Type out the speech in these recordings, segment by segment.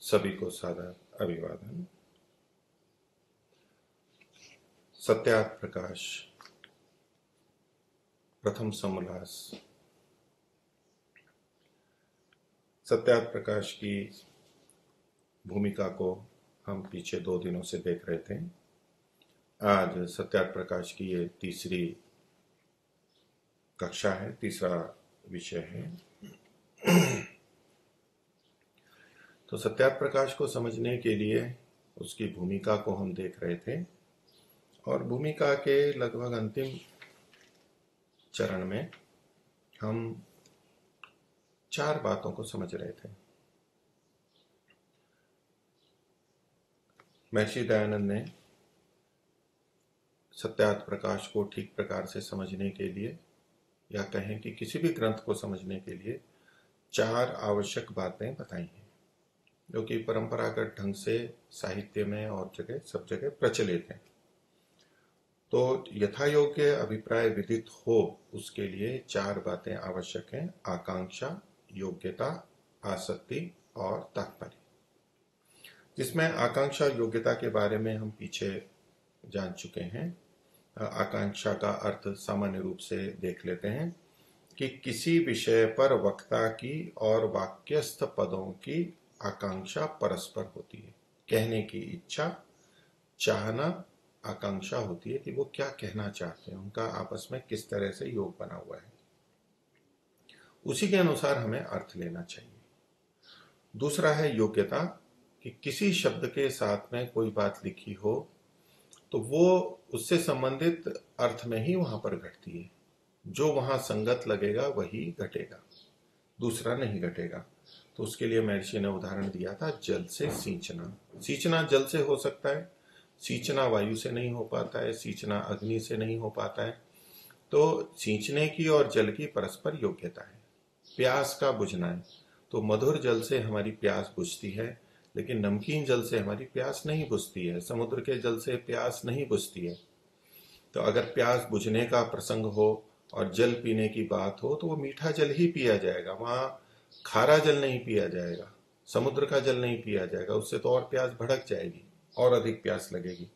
सभी को सादर अभिवादन। सत्यार्थ प्रकाश प्रथम समोल्लास। सत्यार्थ प्रकाश की भूमिका को हम पीछे 2 दिनों से देख रहे थे। आज सत्यार्थ प्रकाश की ये तीसरी कक्षा है, तीसरा विषय है। तो सत्यार्थ प्रकाश को समझने के लिए उसकी भूमिका को हम देख रहे थे और भूमिका के लगभग अंतिम चरण में हम 4 बातों को समझ रहे थे। महर्षि दयानंद ने सत्यार्थ प्रकाश को ठीक प्रकार से समझने के लिए, या कहें कि किसी भी ग्रंथ को समझने के लिए 4 आवश्यक बातें बताई हैं, जो कि परंपरागत ढंग से साहित्य में और सब जगह प्रचलित हैं। तो यथा योग्य अभिप्राय विदित हो उसके लिए 4 बातें आवश्यक हैं: आकांक्षा, योग्यता, आसक्ति और तात्पर्य। जिसमें आकांक्षा योग्यता के बारे में हम पीछे जान चुके हैं। आकांक्षा का अर्थ सामान्य रूप से देख लेते हैं कि किसी विषय पर वक्ता की और वाक्यस्थ पदों की आकांक्षा परस्पर होती है। कहने की इच्छा, चाहना, आकांक्षा होती है कि वो क्या कहना चाहते हैं, उनका आपस में किस तरह से योग बना हुआ है, उसी के अनुसार हमें अर्थ लेना चाहिए। दूसरा है योग्यता, कि किसी शब्द के साथ में कोई बात लिखी हो तो वो उससे संबंधित अर्थ में ही वहां पर घटती है। जो वहां संगत लगेगा वही घटेगा, दूसरा नहीं घटेगा। तो उसके लिए महर्षि ने उदाहरण दिया था जल से सींचना। सींचना जल से हो सकता है, सींचना वायु से नहीं हो पाता है, सींचना अग्नि से नहीं हो पाता है। तो सींचने की और जल की परस्पर योग्यता है। प्यास का बुझना है, तो मधुर जल से हमारी प्यास बुझती है, लेकिन नमकीन जल से हमारी प्यास नहीं बुझती है, समुद्र के जल से प्यास नहीं बुझती है। तो अगर प्यास बुझने का प्रसंग हो और जल पीने की बात हो तो वो मीठा जल ही पिया जाएगा, वहां खारा जल नहीं पिया जाएगा, समुद्र का जल नहीं पिया जाएगा। उससे तो और प्यास भड़क जाएगी और अधिक प्यास लगेगी।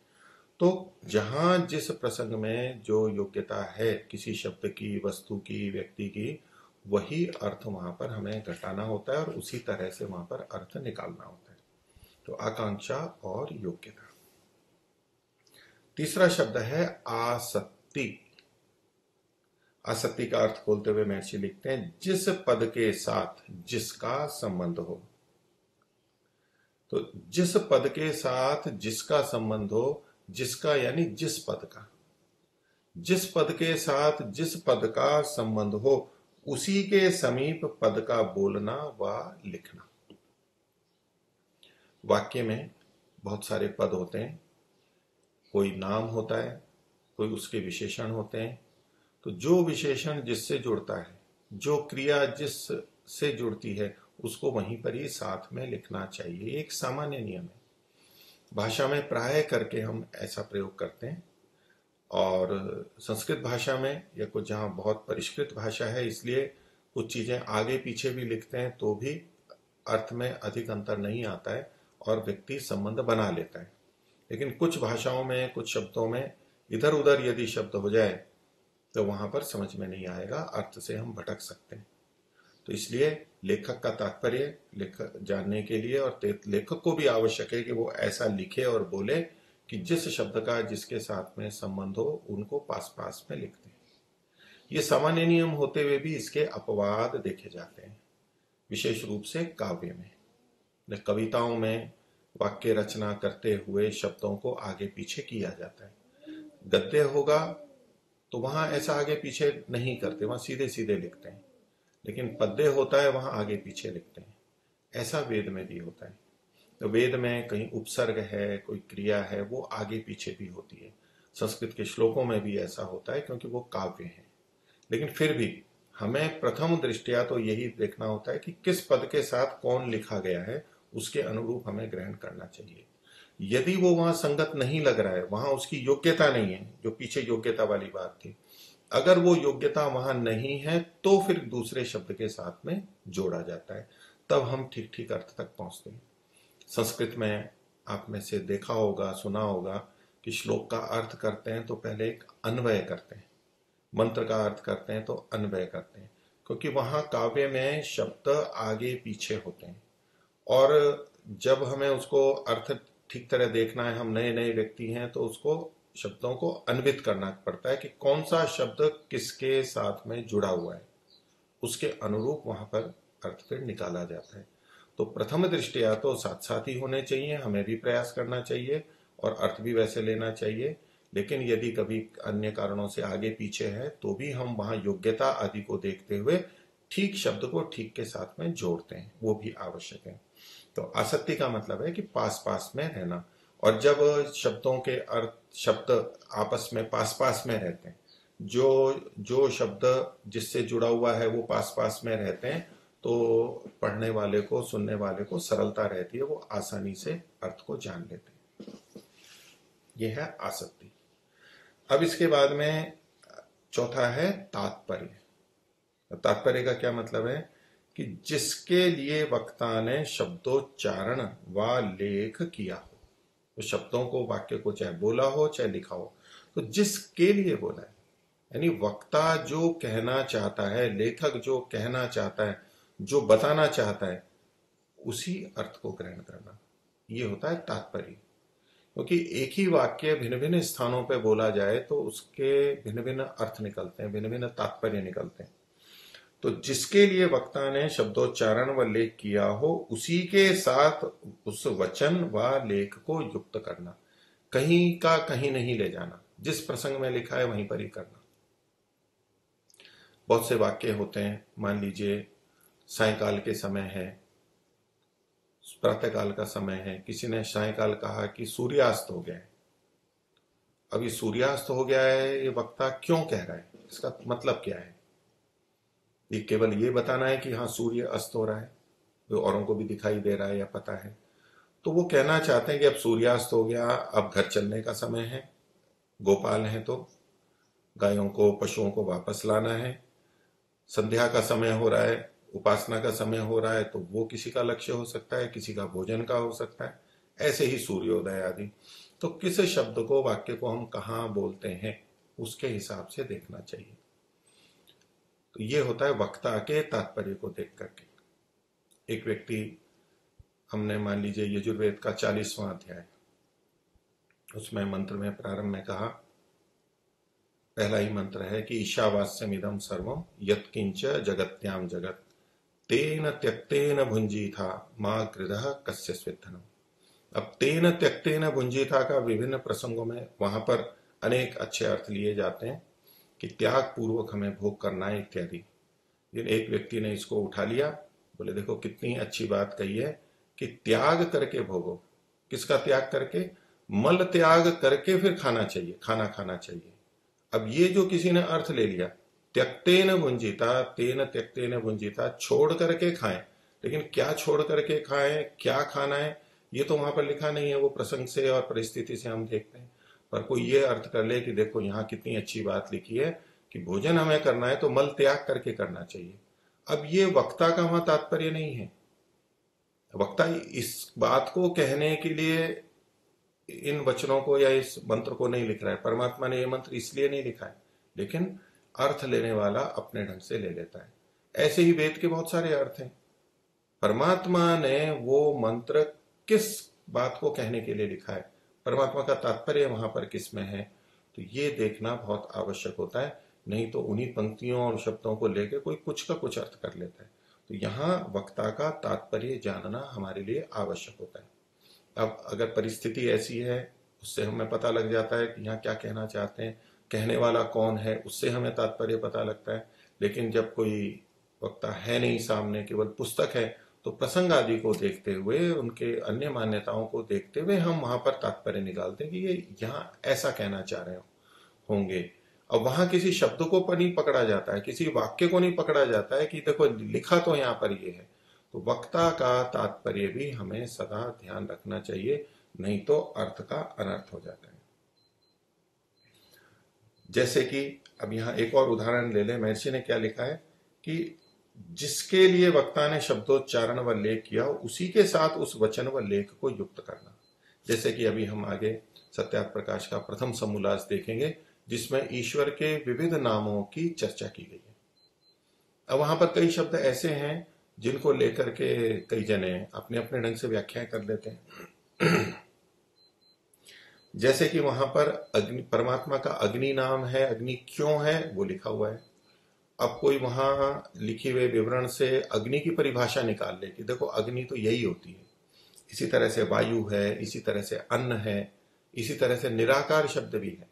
तो जहां जिस प्रसंग में जो योग्यता है किसी शब्द की, वस्तु की, व्यक्ति की, वही अर्थ वहां पर हमें घटाना होता है और उसी तरह से वहां पर अर्थ निकालना होता है। तो आकांक्षा और योग्यता। तीसरा शब्द है आसक्ति। आसक्ति का अर्थ खोलते हुए महर्षि लिखते हैं जिस पद के साथ जिसका संबंध हो। तो जिस पद के साथ जिसका संबंध हो, जिसका यानी जिस पद का, जिस पद के साथ जिस पद का संबंध हो उसी के समीप पद का बोलना व लिखना। वाक्य में बहुत सारे पद होते हैं, कोई नाम होता है, कोई उसके विशेषण होते हैं। तो जो विशेषण जिससे जुड़ता है, जो क्रिया जिससे जुड़ती है, उसको वहीं पर ही साथ में लिखना चाहिए। एक सामान्य नियम है, भाषा में प्राय करके हम ऐसा प्रयोग करते हैं। और संस्कृत भाषा में या कुछ जहां बहुत परिष्कृत भाषा है, इसलिए कुछ चीजें आगे पीछे भी लिखते हैं तो भी अर्थ में अधिक अंतर नहीं आता है और व्यक्ति संबंध बना लेता है। लेकिन कुछ भाषाओं में, कुछ शब्दों में इधर उधर यदि शब्द हो जाए तो वहां पर समझ में नहीं आएगा, अर्थ से हम भटक सकते हैं। तो इसलिए लेखक का तात्पर्य लेखक जानने के लिए, और लेखक को भी आवश्यक है कि वो ऐसा लिखे और बोले कि जिस शब्द का जिसके साथ में संबंध हो उनको पास पास में लिखते हैं। ये सामान्य नियम होते हुए भी इसके अपवाद देखे जाते हैं, विशेष रूप से काव्य में। कविताओं में वाक्य रचना करते हुए शब्दों को आगे पीछे किया जाता है। गद्य होगा तो वहां ऐसा आगे पीछे नहीं करते, वहां सीधे सीधे लिखते हैं। लेकिन पद्य होता है वहां आगे पीछे लिखते हैं। ऐसा वेद में भी होता है। तो वेद में कहीं उपसर्ग है, कोई क्रिया है, वो आगे पीछे भी होती है। संस्कृत के श्लोकों में भी ऐसा होता है क्योंकि वो काव्य है। लेकिन फिर भी हमें प्रथम दृष्टया तो यही देखना होता है कि किस पद के साथ कौन लिखा गया है, उसके अनुरूप हमें ग्रहण करना चाहिए। यदि वो वहां संगत नहीं लग रहा है, वहां उसकी योग्यता नहीं है, जो पीछे योग्यता वाली बात थी, अगर वो योग्यता वहां नहीं है तो फिर दूसरे शब्द के साथ में जोड़ा जाता है, तब हम ठीक ठीक अर्थ तक पहुंचते हैं। संस्कृत में आप में से देखा होगा, सुना होगा कि श्लोक का अर्थ करते हैं तो पहले एक अन्वय करते हैं, मंत्र का अर्थ करते हैं तो अन्वय करते हैं, क्योंकि वहां काव्य में शब्द आगे पीछे होते हैं और जब हमें उसको अर्थ ठीक तरह देखना है, हम नए नए व्यक्ति हैं, तो उसको शब्दों को अन्वित करना पड़ता है कि कौन सा शब्द किसके साथ में जुड़ा हुआ है, उसके अनुरूप वहां पर अर्थ फिर निकाला जाता है। तो प्रथम दृष्टिया तो साथ साथ ही होने चाहिए, हमें भी प्रयास करना चाहिए और अर्थ भी वैसे लेना चाहिए, लेकिन यदि कभी अन्य कारणों से आगे पीछे है तो भी हम वहां योग्यता आदि को देखते हुए ठीक शब्द को ठीक के साथ में जोड़ते हैं, वो भी आवश्यक है। तो आसक्ति का मतलब है कि पास पास में रहना, और जब शब्दों के अर्थ शब्द आपस में पास पास में रहते हैं, जो जो शब्द जिससे जुड़ा हुआ है वो पास पास में रहते हैं, तो पढ़ने वाले को, सुनने वाले को सरलता रहती है, वो आसानी से अर्थ को जान लेते हैं। यह है आसक्ति। अब इसके बाद में चौथा है तात्पर्य। तात्पर्य का क्या मतलब है कि जिसके लिए वक्ता ने शब्दोच्चारण व लेख किया हो, तो शब्दों को, वाक्य को चाहे बोला हो चाहे लिखा हो, तो जिसके लिए बोला है, यानी वक्ता जो कहना चाहता है, लेखक जो कहना चाहता है, जो बताना चाहता है, उसी अर्थ को ग्रहण करना, ये होता है तात्पर्य। क्योंकि एक ही वाक्य भिन्न भिन्न स्थानों पर बोला जाए तो उसके भिन्न भिन्न अर्थ निकलते हैं, भिन्न भिन्न तात्पर्य निकलते हैं। तो जिसके लिए वक्ता ने शब्दोच्चारण व लेख किया हो, उसी के साथ उस वचन व लेख को युक्त करना, कहीं का कहीं नहीं ले जाना, जिस प्रसंग में लिखा है वहीं पर ही करना। बहुत से वाक्य होते हैं, मान लीजिए सायकाल के समय है, प्रातःकाल का समय है, किसी ने सायकाल कहा कि सूर्यास्त हो गया है। अभी सूर्यास्त हो गया है, ये वक्ता क्यों कह रहा है, इसका मतलब क्या है? ये केवल ये बताना है कि हाँ सूर्य अस्त हो रहा है, जो औरों को भी दिखाई दे रहा है या पता है, तो वो कहना चाहते हैं कि अब सूर्यास्त हो गया, अब घर चलने का समय है, गोपाल हैं तो गायों को, पशुओं को वापस लाना है, संध्या का समय हो रहा है, उपासना का समय हो रहा है, तो वो किसी का लक्ष्य हो सकता है, किसी का भोजन का हो सकता है, ऐसे ही सूर्योदय आदि। तो किस शब्द को, वाक्य को हम कहाँ बोलते हैं, उसके हिसाब से देखना चाहिए। तो ये होता है वक्ता के तात्पर्य को देख करके। एक व्यक्ति, हमने मान लीजिए यजुर्वेद का 40वां अध्याय, उसमें मंत्र में प्रारंभ में कहा, पहला ही मंत्र है कि ईशावास्यम इदम सर्वम यत्किंच जगत्याम जगत तेन त्यक्तेन भुंजी था मां गृदः कस्य स्विद्धनम। अब तेन त्यक्तेन भुंजी था का विभिन्न प्रसंगों में वहां पर अनेक अच्छे अर्थ लिए जाते हैं कि त्याग पूर्वक हमें भोग करना है इत्यादि। एक व्यक्ति ने इसको उठा लिया, बोले देखो कितनी अच्छी बात कही है कि त्याग करके भोगो। किसका त्याग करके? मल त्याग करके फिर खाना चाहिए, खाना खाना चाहिए। अब ये जो किसी ने अर्थ ले लिया, त्यक्तेन भुंजिता, तेन त्यक्तेन भुंजिता, छोड़ करके खाएं, लेकिन क्या छोड़ करके खाएं, क्या खाना है, ये तो वहां पर लिखा नहीं है। वो प्रसंग से और परिस्थिति से हम देखते हैं, पर कोई ये अर्थ कर ले कि देखो यहाँ कितनी अच्छी बात लिखी है कि भोजन हमें करना है तो मल त्याग करके करना चाहिए। अब ये वक्ता का वहां तात्पर्य नहीं है। वक्ता इस बात को कहने के लिए इन वचनों को या इस मंत्र को नहीं लिख रहा है। परमात्मा ने ये मंत्र इसलिए नहीं लिखा है, लेकिन अर्थ लेने वाला अपने ढंग से ले लेता है। ऐसे ही वेद के बहुत सारे अर्थ हैं। परमात्मा ने वो मंत्र किस बात को कहने के लिए लिखा है, परमात्मा का तात्पर्य वहां पर किस में है, तो ये देखना बहुत आवश्यक होता है। नहीं तो उन्हीं पंक्तियों और शब्दों को लेकर कोई कुछ का कुछ अर्थ कर लेता है। तो यहां वक्ता का तात्पर्य जानना हमारे लिए आवश्यक होता है। अब अगर परिस्थिति ऐसी है, उससे हमें पता लग जाता है कि यहाँ क्या कहना चाहते हैं, कहने वाला कौन है, उससे हमें तात्पर्य पता लगता है। लेकिन जब कोई वक्ता है नहीं सामने, केवल पुस्तक है, तो प्रसंग आदि को देखते हुए, उनके अन्य मान्यताओं को देखते हुए हम वहां पर तात्पर्य निकालते हैं कि ये यहाँ ऐसा कहना चाह रहे होंगे। अब वहां किसी शब्द को पर नहीं पकड़ा जाता है, किसी वाक्य को नहीं पकड़ा जाता है कि देखो लिखा तो यहाँ पर ये है। तो वक्ता का तात्पर्य भी हमें सदा ध्यान रखना चाहिए, नहीं तो अर्थ का अनर्थ हो जाता है। जैसे कि अब यहां एक और उदाहरण ले लें। महर्षि ने क्या लिखा है कि जिसके लिए वक्ता ने शब्दोच्चारण व लेख किया उसी के साथ उस वचन व लेख को युक्त करना। जैसे कि अभी हम आगे सत्यार्थ प्रकाश का प्रथम समूलास देखेंगे, जिसमें ईश्वर के विविध नामों की चर्चा की गई है। अब वहां पर कई शब्द ऐसे हैं जिनको लेकर के कई जने अपने अपने ढंग से व्याख्याएं कर लेते हैं। जैसे कि वहां पर अग्नि, परमात्मा का अग्नि नाम है, अग्नि क्यों है वो लिखा हुआ है। अब कोई वहां लिखे हुए विवरण से अग्नि की परिभाषा निकाल ले कि देखो अग्नि तो यही होती है, इसी तरह से वायु है, इसी तरह से अन्न है, इसी तरह से निराकार शब्द भी है।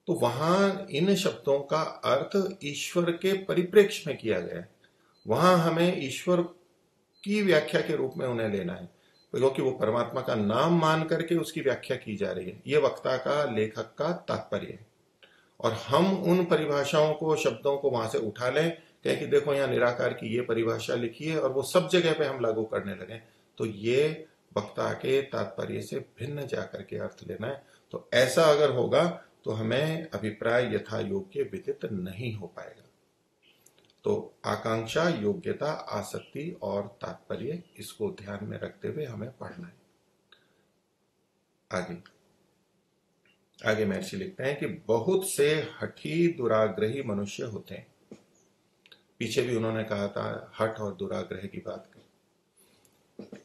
तो वहां इन शब्दों का अर्थ ईश्वर के परिप्रेक्ष्य में किया गया है। वहां हमें ईश्वर की व्याख्या के रूप में उन्हें लेना है, क्योंकि वो परमात्मा का नाम मान करके उसकी व्याख्या की जा रही है। ये वक्ता का, लेखक का तात्पर्य है। और हम उन परिभाषाओं को, शब्दों को वहां से उठा लें, कहें कि देखो यहाँ निराकार की ये परिभाषा लिखी है और वो सब जगह पे हम लागू करने लगे, तो ये वक्ता के तात्पर्य से भिन्न जाकर के अर्थ लेना है। तो ऐसा अगर होगा तो हमें अभिप्राय यथा योग्य विदित नहीं हो पाएगा। तो आकांक्षा, योग्यता, आसक्ति और तात्पर्य, इसको ध्यान में रखते हुए हमें पढ़ना है। आगे महर्षि लिखते हैं कि बहुत से हठी दुराग्रही मनुष्य होते हैं। पीछे भी उन्होंने कहा था हठ और दुराग्रह की बात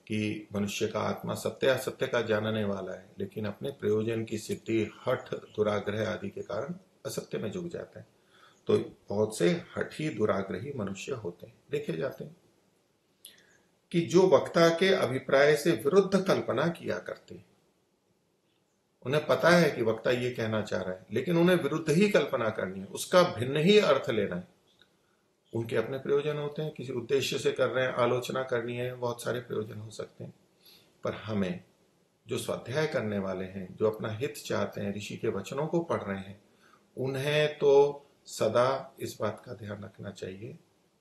कि मनुष्य का आत्मा सत्य असत्य का जानने वाला है, लेकिन अपने प्रयोजन की सिद्धि हठ, दुराग्रह आदि के कारण असत्य में झुक जाता है। तो बहुत से हठी दुराग्रही मनुष्य होते हैं, देखे जाते हैं कि जो वक्ता के अभिप्राय से विरुद्ध कल्पना किया करते हैं। उन्हें पता है कि वक्ता ये कहना चाह रहा है, लेकिन उन्हें विरुद्ध ही कल्पना करनी है, उसका भिन्न ही अर्थ लेना है। उनके अपने प्रयोजन होते हैं, किसी उद्देश्य से कर रहे हैं, आलोचना करनी है, बहुत सारे प्रयोजन हो सकते हैं। पर हमें जो स्वाध्याय करने वाले हैं, जो अपना हित चाहते हैं, ऋषि के वचनों को पढ़ रहे हैं, उन्हें तो सदा इस बात का ध्यान रखना चाहिए,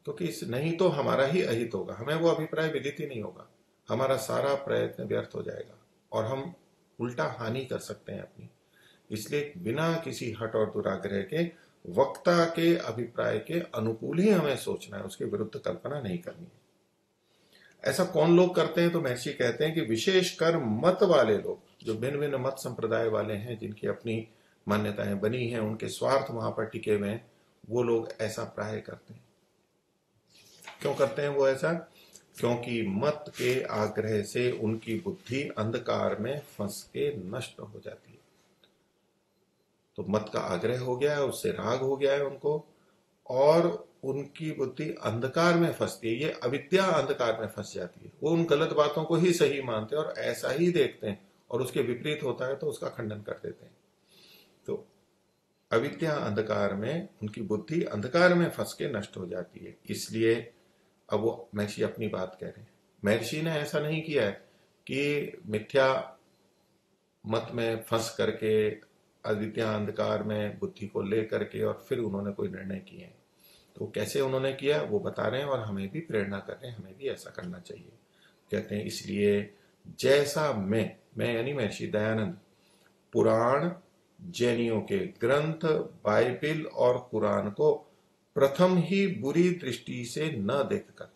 क्योंकि इस नहीं तो हमारा ही अहित होगा, हमें वो अभिप्राय विदित ही नहीं होगा, हमारा सारा प्रयत्न व्यर्थ हो जाएगा और हम उल्टा हानि कर सकते हैं अपनी। इसलिए बिना किसी हट और दुराग्रह के वक्ता के अभिप्राय के अनुकूल ही हमें सोचना है, उसके विरुद्ध कल्पना नहीं करनी है। ऐसा कौन लोग करते हैं? तो महर्षि कहते हैं कि विशेषकर मत वाले लोग, जो भिन्न भिन्न मत संप्रदाय वाले हैं, जिनकी अपनी मान्यताएं बनी हैं, उनके स्वार्थ वहां पर टिके हुए हैं, वो लोग ऐसा प्राय करते हैं। क्यों करते हैं वो ऐसा? क्योंकि मत के आग्रह से उनकी बुद्धि अंधकार में फंस के नष्ट हो जाती है। तो मत का आग्रह हो गया है, उससे राग हो गया है उनको, और उनकी बुद्धि अंधकार में फंसती है। ये अविद्या अंधकार में फंस जाती है। वो उन गलत बातों को ही सही मानते हैं और ऐसा ही देखते हैं, और उसके विपरीत होता है तो उसका खंडन कर देते हैं। तो अविद्या अंधकार में उनकी बुद्धि अंधकार में फंस के नष्ट हो जाती है। इसलिए अब वो महर्षि अपनी बात कह रहे हैं। महर्षि ने ऐसा नहीं किया है कि मिथ्या मत में फंस करके, अविद्या अंधकार में बुद्धि को ले करके और फिर उन्होंने कोई निर्णय किए हैं। तो कैसे उन्होंने किया वो बता रहे हैं और हमें भी प्रेरणा कर रहे हैं, हमें भी ऐसा करना चाहिए। कहते हैं इसलिए जैसा मैं यानी महर्षि दयानंद पुराण, जैनियों के ग्रंथ, बाइबिल और कुरान को प्रथम ही बुरी दृष्टि से न देखकर,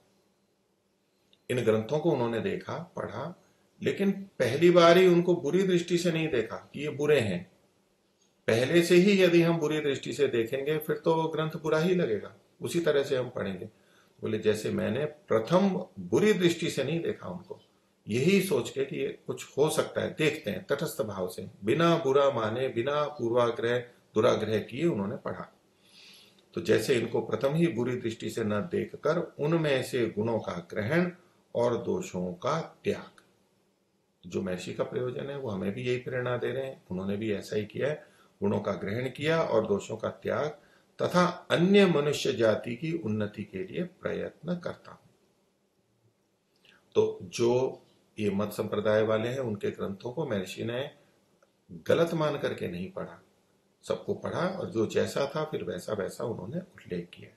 इन ग्रंथों को उन्होंने देखा, पढ़ा, लेकिन पहली बार ही उनको बुरी दृष्टि से नहीं देखा कि ये बुरे हैं। पहले से ही यदि हम बुरी दृष्टि से देखेंगे फिर तो ग्रंथ बुरा ही लगेगा, उसी तरह से हम पढ़ेंगे। बोले जैसे मैंने प्रथम बुरी दृष्टि से नहीं देखा उनको, यही सोच के कि ये कुछ हो सकता है, देखते हैं, तटस्थ भाव से, बिना बुरा माने, बिना पूर्वाग्रह दुराग्रह किए उन्होंने पढ़ा। तो जैसे इनको प्रथम ही बुरी दृष्टि से न देखकर उनमें से गुणों का ग्रहण और दोषों का त्याग, जो महर्षि का प्रयोजन है वो हमें भी यही प्रेरणा दे रहे हैं। उन्होंने भी ऐसा ही किया है, गुणों का ग्रहण किया और दोषों का त्याग, तथा अन्य मनुष्य जाति की उन्नति के लिए प्रयत्न करता हूं। तो जो ये मत संप्रदाय वाले हैं उनके ग्रंथों को महर्षि ने गलत मान करके नहीं पढ़ा, सबको पढ़ा और जो जैसा था फिर वैसा वैसा उन्होंने उल्लेख किया,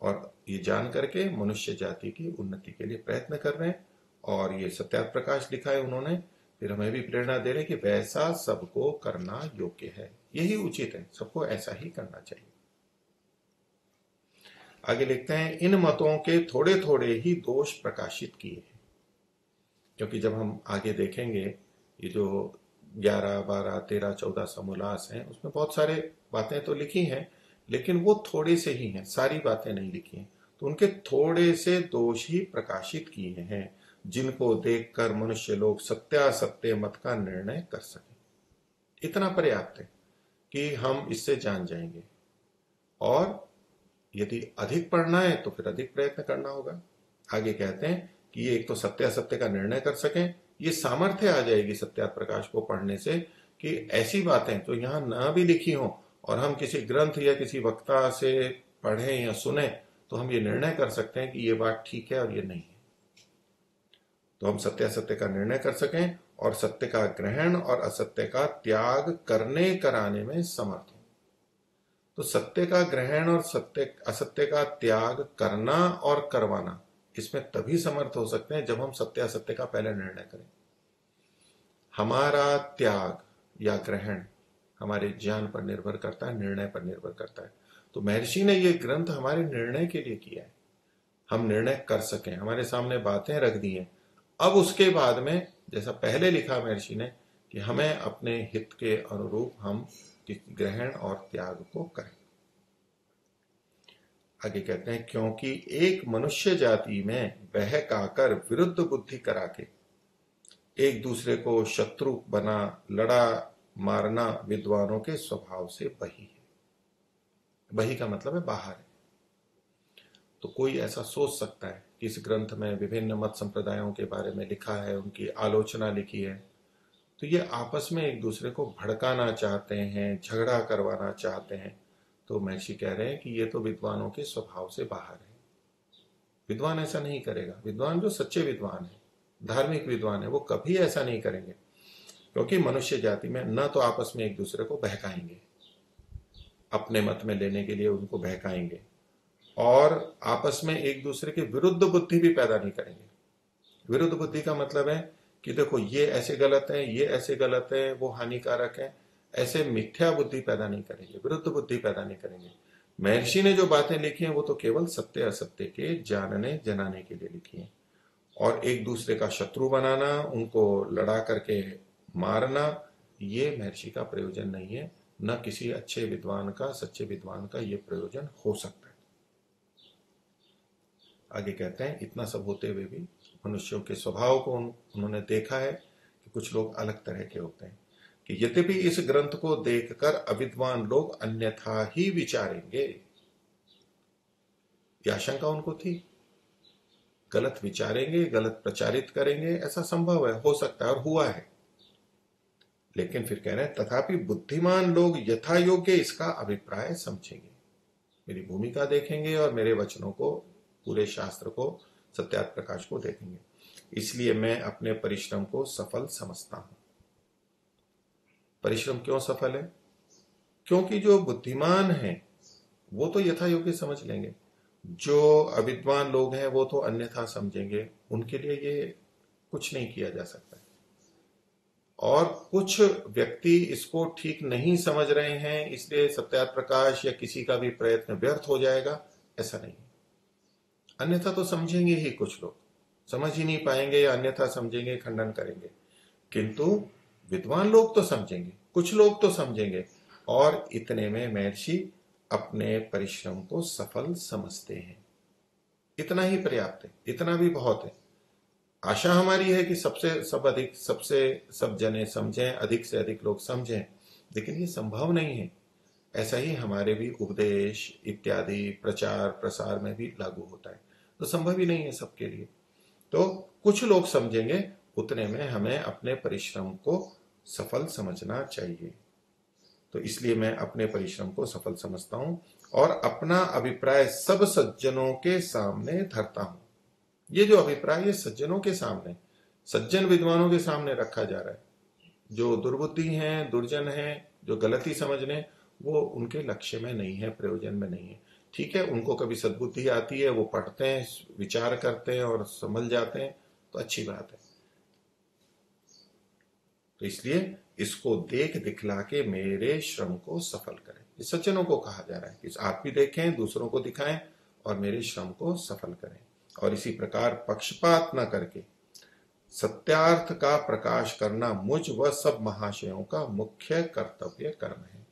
और ये जान करके मनुष्य जाति की उन्नति के लिए प्रयत्न कर रहे हैं। और ये सत्यार्थ प्रकाश लिखा है उन्होंने, फिर हमें भी प्रेरणा दे रहे कि वैसा सबको करना योग्य है, यही उचित है, सबको ऐसा ही करना चाहिए। आगे लिखते हैं, इन मतों के थोड़े थोड़े ही दोष प्रकाशित किए हैं। क्योंकि जब हम आगे देखेंगे ये जो 11, 12, 13, 14 समोल्लास हैं, उसमें बहुत सारे बातें तो लिखी हैं, लेकिन वो थोड़े से ही हैं, सारी बातें नहीं लिखी हैं। तो उनके थोड़े से दोष ही प्रकाशित किए हैं, जिनको देखकर मनुष्य लोग सत्यासत्य मत का निर्णय कर सके। इतना पर्याप्त है कि हम इससे जान जाएंगे, और यदि अधिक पढ़ना है तो फिर अधिक प्रयत्न करना होगा। आगे कहते हैं कि ये एक तो सत्यासत्य का निर्णय कर सकें, ये सामर्थ्य आ जाएगी सत्याप्रकाश को पढ़ने से कि ऐसी बातें जो यहां ना भी लिखी हो और हम किसी ग्रंथ या किसी वक्ता से पढ़ें या सुने तो हम ये निर्णय कर सकते हैं कि ये बात ठीक है और ये नहीं है। तो हम सत्यासत्य का निर्णय कर सकें और सत्य का ग्रहण और असत्य का त्याग करने कराने में समर्थ हो। तो सत्य का ग्रहण और सत्य असत्य का त्याग करना और करवाना, इसमें तभी समर्थ हो सकते हैं जब हम सत्य असत्य का पहले निर्णय करें। हमारा त्याग या ग्रहण हमारे ज्ञान पर निर्भर करता है, निर्णय पर निर्भर करता है। तो महर्षि ने यह ग्रंथ हमारे निर्णय के लिए किया है, हम निर्णय कर सकें, हमारे सामने बातें रख दी हैं। अब उसके बाद में जैसा पहले लिखा महर्षि ने कि हमें अपने हित के अनुरूप हम ग्रहण और त्याग को करें। आगे कहते हैं, क्योंकि एक मनुष्य जाति में बहकाकर विरुद्ध बुद्धि करा के एक दूसरे को शत्रु बना लड़ा मारना विद्वानों के स्वभाव से बही है। बही का मतलब है बाहर है। तो कोई ऐसा सोच सकता है कि इस ग्रंथ में विभिन्न मत संप्रदायों के बारे में लिखा है, उनकी आलोचना लिखी है, तो ये आपस में एक दूसरे को भड़काना चाहते हैं, झगड़ा करवाना चाहते हैं। तो महर्षि कह रहे हैं कि ये तो विद्वानों के स्वभाव से बाहर है। विद्वान ऐसा नहीं करेगा। विद्वान जो सच्चे विद्वान है, धार्मिक विद्वान है, वो कभी ऐसा नहीं करेंगे, क्योंकि मनुष्य जाति में न तो आपस में एक दूसरे को बहकाएंगे, अपने मत में लेने के लिए उनको बहकाएंगे, और आपस में एक दूसरे के विरुद्ध बुद्धि भी पैदा नहीं करेंगे। विरुद्ध बुद्धि का मतलब है कि देखो ये ऐसे गलत है, ये ऐसे गलत है, वो हानिकारक है, ऐसे मिथ्या बुद्धि पैदा नहीं करेंगे, विरुद्ध बुद्धि पैदा नहीं करेंगे। महर्षि ने जो बातें लिखी हैं वो तो केवल सत्य असत्य के जानने जनाने के लिए लिखी हैं, और एक दूसरे का शत्रु बनाना, उनको लड़ा करके मारना, ये महर्षि का प्रयोजन नहीं है, न किसी अच्छे विद्वान का, सच्चे विद्वान का ये प्रयोजन हो सकता है। आगे कहते हैं, इतना सब होते हुए भी मनुष्यों के स्वभाव को उन्होंने देखा है कि कुछ लोग अलग तरह के होते हैं, कि यद्यपि इस ग्रंथ को देखकर अविद्वान लोग अन्यथा ही विचारेंगे। यह आशंका उनको थी, गलत विचारेंगे, गलत प्रचारित करेंगे, ऐसा संभव है, हो सकता है और हुआ है। लेकिन फिर कह रहे हैं, तथापि बुद्धिमान लोग यथा योग्य इसका अभिप्राय समझेंगे, मेरी भूमिका देखेंगे और मेरे वचनों को, पूरे शास्त्र को, सत्यार्थ प्रकाश को देखेंगे। इसलिए मैं अपने परिश्रम को सफल समझता हूं। परिश्रम क्यों सफल है? क्योंकि जो बुद्धिमान हैं वो तो यथा योग्य समझ लेंगे, जो अविद्वान लोग हैं वो तो अन्यथा समझेंगे, उनके लिए ये कुछ नहीं किया जा सकता। और कुछ व्यक्ति इसको ठीक नहीं समझ रहे हैं, इसलिए सत्यार्थ प्रकाश या किसी का भी प्रयत्न व्यर्थ हो जाएगा, ऐसा नहीं। अन्यथा तो समझेंगे ही, कुछ लोग समझ ही नहीं पाएंगे या अन्यथा समझेंगे, खंडन करेंगे, किंतु विद्वान लोग तो समझेंगे, कुछ लोग तो समझेंगे, और इतने में महर्षि अपने परिश्रम को सफल समझते हैं। इतना ही पर्याप्त है, इतना भी बहुत है। आशा हमारी है कि सब जने समझें, अधिक से अधिक लोग समझें, लेकिन ये संभव नहीं है। ऐसा ही हमारे भी उपदेश इत्यादि प्रचार प्रसार में भी लागू होता है, तो संभव ही नहीं है सबके लिए। तो कुछ लोग समझेंगे, उतने में हमें अपने परिश्रम को सफल समझना चाहिए। तो इसलिए मैं अपने परिश्रम को सफल समझता हूं और अपना अभिप्राय सब सज्जनों के सामने धरता हूं। ये जो अभिप्राय ये सज्जनों के सामने, सज्जन विद्वानों के सामने रखा जा रहा है। जो दुर्बुद्धि हैं, दुर्जन हैं, जो गलती समझने, वो उनके लक्ष्य में नहीं है, प्रयोजन में नहीं है। ठीक है, उनको कभी सद्बुद्धि आती है, वो पढ़ते हैं, विचार करते हैं और समझ जाते हैं, तो अच्छी बात है। तो इसलिए इसको देख दिखला के मेरे श्रम को सफल करें, इस सज्जनों को कहा जा रहा है कि आप भी देखें, दूसरों को दिखाएं और मेरे श्रम को सफल करें। और इसी प्रकार पक्षपात न करके सत्यार्थ का प्रकाश करना मुझ व सब महाशयों का मुख्य कर्तव्य कर्म है।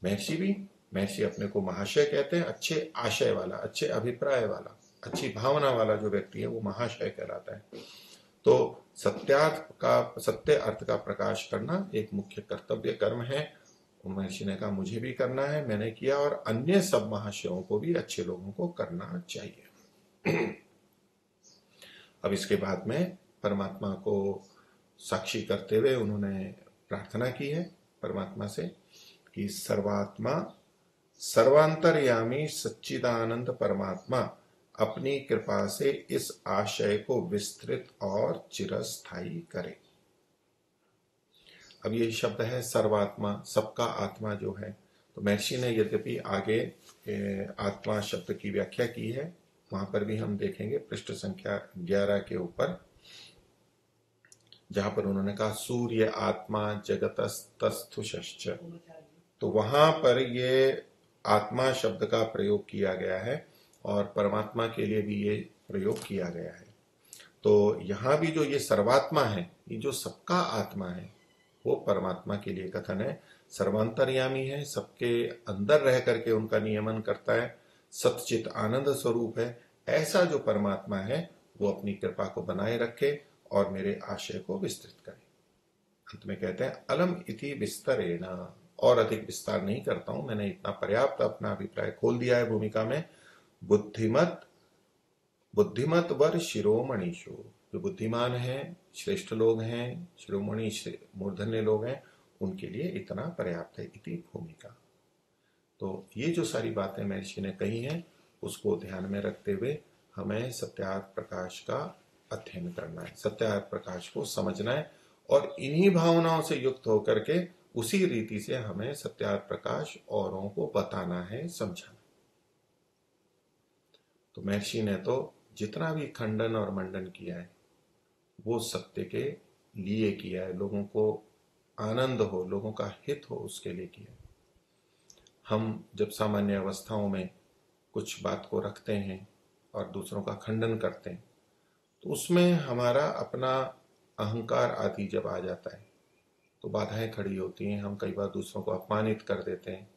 महर्षि अपने को महाशय कहते हैं। अच्छे आशय वाला, अच्छे अभिप्राय वाला, अच्छी भावना वाला जो व्यक्ति है वो महाशय कहलाता है। तो सत्य अर्थ का प्रकाश करना एक मुख्य कर्तव्य कर्म है। महर्षि ने कहा मुझे भी करना है, मैंने किया, और अन्य सब महाशयों को भी, अच्छे लोगों को करना चाहिए। अब इसके बाद में परमात्मा को साक्षी करते हुए उन्होंने प्रार्थना की है परमात्मा से कि सर्वात्मा सर्वांतर्यामी सच्चिदानंद परमात्मा अपनी कृपा से इस आशय को विस्तृत और चिरस्थायी करे। अब ये शब्द है सर्वात्मा, सबका आत्मा जो है। तो महर्षि ने यद्यपि आगे आत्मा शब्द की व्याख्या की है, वहां पर भी हम देखेंगे पृष्ठ संख्या 11 के ऊपर, जहां पर उन्होंने कहा सूर्य आत्मा जगतस्तस्थुश्च, तो वहां पर ये आत्मा शब्द का प्रयोग किया गया है और परमात्मा के लिए भी ये प्रयोग किया गया है। तो यहां भी जो ये सर्वात्मा है, ये जो सबका आत्मा है, वो परमात्मा के लिए कथन है। सर्वांतर्यामी है, सबके अंदर रह करके उनका नियमन करता है, सच्चित आनंद स्वरूप है। ऐसा जो परमात्मा है वो अपनी कृपा को बनाए रखे और मेरे आशय को विस्तृत करे। अंत में कहते हैं अलम इति विस्तरेण, और अधिक विस्तार नहीं करता हूं, मैंने इतना पर्याप्त अपना अभिप्राय खोल दिया है भूमिका में। बुद्धिमत वर शिरोमणिषु, जो बुद्धिमान है, श्रेष्ठ लोग हैं, शिरोमणि मूर्धन्य लोग हैं, उनके लिए इतना पर्याप्त है। इति भूमिका। तो ये जो सारी बातें महर्षि ने कही हैं उसको ध्यान में रखते हुए हमें सत्यार्थ प्रकाश का अध्ययन करना है, सत्यार्थ प्रकाश को समझना है, और इन्हीं भावनाओं से युक्त होकर के उसी रीति से हमें सत्यार्थ प्रकाश औरों को बताना है, समझाना। तो महर्षि ने तो जितना भी खंडन और मंडन किया है वो सत्य के लिए किया है, लोगों को आनंद हो, लोगों का हित हो, उसके लिए किया है। हम जब सामान्य अवस्थाओं में कुछ बात को रखते हैं और दूसरों का खंडन करते हैं तो उसमें हमारा अपना अहंकार आदि जब आ जाता है तो बाधाएं खड़ी होती हैं। हम कई बार दूसरों को अपमानित कर देते हैं,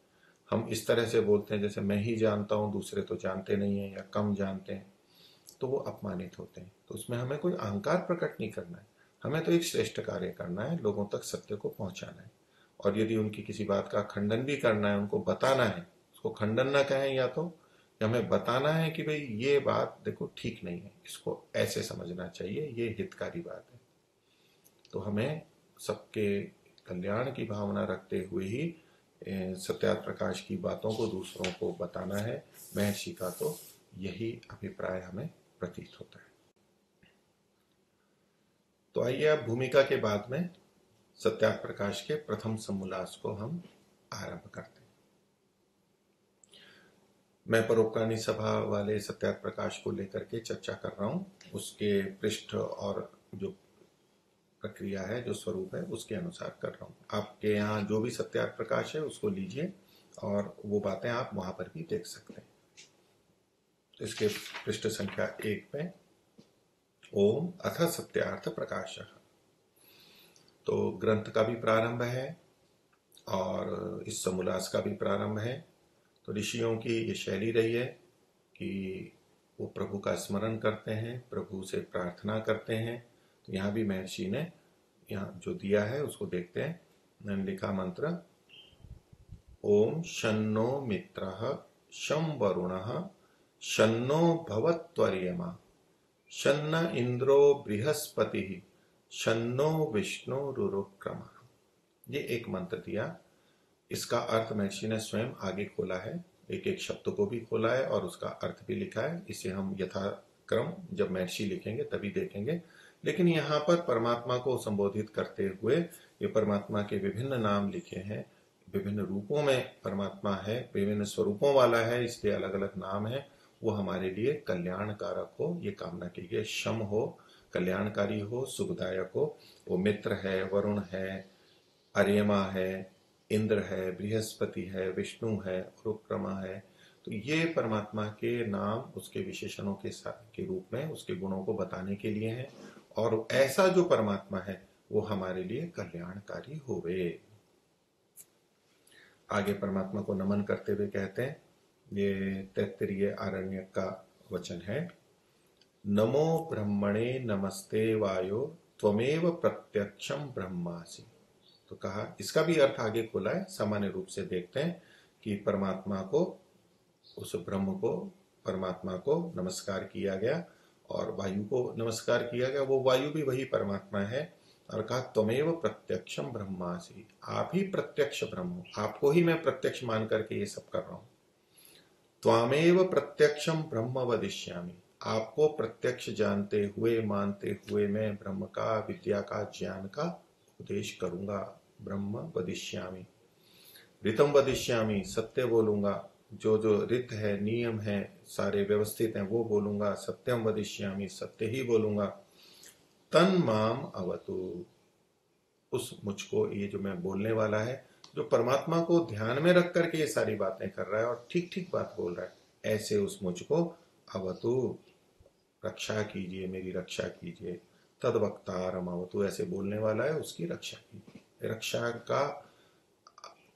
हम इस तरह से बोलते हैं जैसे मैं ही जानता हूं, दूसरे तो जानते नहीं है या कम जानते हैं, तो वो अपमानित होते हैं। तो उसमें हमें कोई अहंकार प्रकट नहीं करना है, हमें तो एक श्रेष्ठ कार्य करना है, लोगों तक सत्य को पहुंचाना है। और यदि उनकी किसी बात का खंडन भी करना है, उनको बताना है, उसको खंडन ना कहें, या तो हमें बताना है कि भाई ये बात देखो ठीक नहीं है, इसको ऐसे समझना चाहिए, ये हितकारी बात है। तो हमें सबके कल्याण की भावना रखते हुए ही सत्यार्थ प्रकाश की बातों को दूसरों को बताना है। महर्षि का तो यही अभिप्राय हमें प्रतीत होता है। तो आइए अब भूमिका के बाद में सत्यार्थ प्रकाश के प्रथम समोल्लास को हम आरंभ करते हैं। मैं परोपकारिणी सभा वाले सत्यार्थ प्रकाश को लेकर के चर्चा कर रहा हूं, उसके पृष्ठ और जो प्रक्रिया है, जो स्वरूप है, उसके अनुसार कर रहा हूं। आपके यहाँ जो भी सत्यार्थ प्रकाश है उसको लीजिए और वो बातें आप वहां पर भी देख सकते हैं। तो इसके पृष्ठ संख्या 1 पे ओम अथ सत्यार्थ प्रकाश, तो ग्रंथ का भी प्रारंभ है और इस समोल्लास का भी प्रारंभ है। तो ऋषियों की ये शैली रही है कि वो प्रभु का स्मरण करते हैं, प्रभु से प्रार्थना करते हैं। तो यहाँ भी महर्षि ने यहाँ जो दिया है उसको देखते हैं। मैंने लिखा मंत्र ओम शन्नो मित्रः शं वरुणः शन्नो भवत्वर्यमा शन्न इंद्रो बृहस्पतिः शन्नो विष्णुरुक्रमः। ये एक मंत्र दिया। इसका अर्थ महर्षि ने स्वयं आगे खोला है, एक एक शब्द को भी खोला है और उसका अर्थ भी लिखा है। इसे हम यथाक्रम जब महर्षि लिखेंगे तभी देखेंगे। लेकिन यहाँ पर परमात्मा को संबोधित करते हुए ये परमात्मा के विभिन्न नाम लिखे हैं, विभिन्न रूपों में परमात्मा है, विभिन्न स्वरूपों वाला है, इसलिए अलग अलग नाम है। वो हमारे लिए कल्याणकारक हो, ये कामना की गई। शम हो, कल्याणकारी हो, सुखदायक हो। वो मित्र है, वरुण है, अर्यमा है, इंद्र है, बृहस्पति है, विष्णु है, रुक्रमा है। तो ये परमात्मा के नाम उसके विशेषणों के साथ के रूप में उसके गुणों को बताने के लिए हैं, और ऐसा जो परमात्मा है वो हमारे लिए कल्याणकारी होवे। आगे परमात्मा को नमन करते हुए कहते हैं, ये तैत्तिरीय आरण्यक का वचन है, नमो ब्रह्मणे नमस्ते वायो त्वमेव प्रत्यक्षम ब्रह्मासि। तो कहा, इसका भी अर्थ आगे खोला है। सामान्य रूप से देखते हैं कि परमात्मा को, उस ब्रह्म को, परमात्मा को नमस्कार किया गया और वायु को नमस्कार किया गया। वो वायु भी वही परमात्मा है, और कहा त्वमेव प्रत्यक्षम ब्रह्मासि, आप ही प्रत्यक्ष ब्रह्म हो, आपको ही मैं प्रत्यक्ष मान करके ये सब कर रहा हूं। त्वामेव प्रत्यक्षम ब्रह्म वदिष्यामि, आपको प्रत्यक्ष जानते हुए मानते हुए मैं ब्रह्म का, विद्या का, ज्ञान का उपदेश करूंगा। ब्रह्म वदिष्यामि, ऋतम वदिष्यामि, सत्य बोलूंगा, जो जो रित है, नियम है, सारे व्यवस्थित हैं वो बोलूंगा। सत्यम वदिष्यामि, सत्य ही बोलूंगा। तन माम अवतु, उस मुझको, ये जो मैं बोलने वाला है, जो परमात्मा को ध्यान में रख करके ये सारी बातें कर रहा है और ठीक ठीक बात बोल रहा है, ऐसे उस मुझको अवतु, रक्षा कीजिए, मेरी रक्षा कीजिए। तद वक्तारम अवतु, ऐसे बोलने वाला है उसकी रक्षा कीजिए। रक्षा का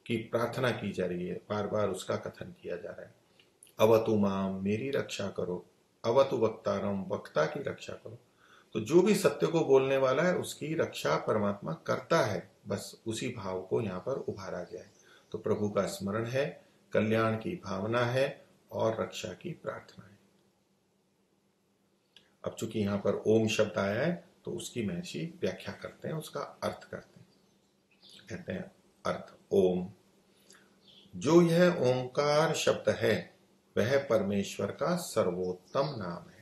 की प्रार्थना की जा रही है, बार बार उसका कथन किया जा रहा है। अवतु माम, मेरी रक्षा करो। अवतु वक्तारम, वक्ता की रक्षा करो। तो जो भी सत्य को बोलने वाला है उसकी रक्षा परमात्मा करता है, बस उसी भाव को यहां पर उभारा गया है। तो प्रभु का स्मरण है, कल्याण की भावना है और रक्षा की प्रार्थना है। अब चूंकि यहां पर ओम शब्द आया है तो उसकी महर्षि व्याख्या करते हैं, उसका अर्थ करते हैं। कहते हैं अर्थ, ओम, जो यह ओंकार शब्द है वह परमेश्वर का सर्वोत्तम नाम है।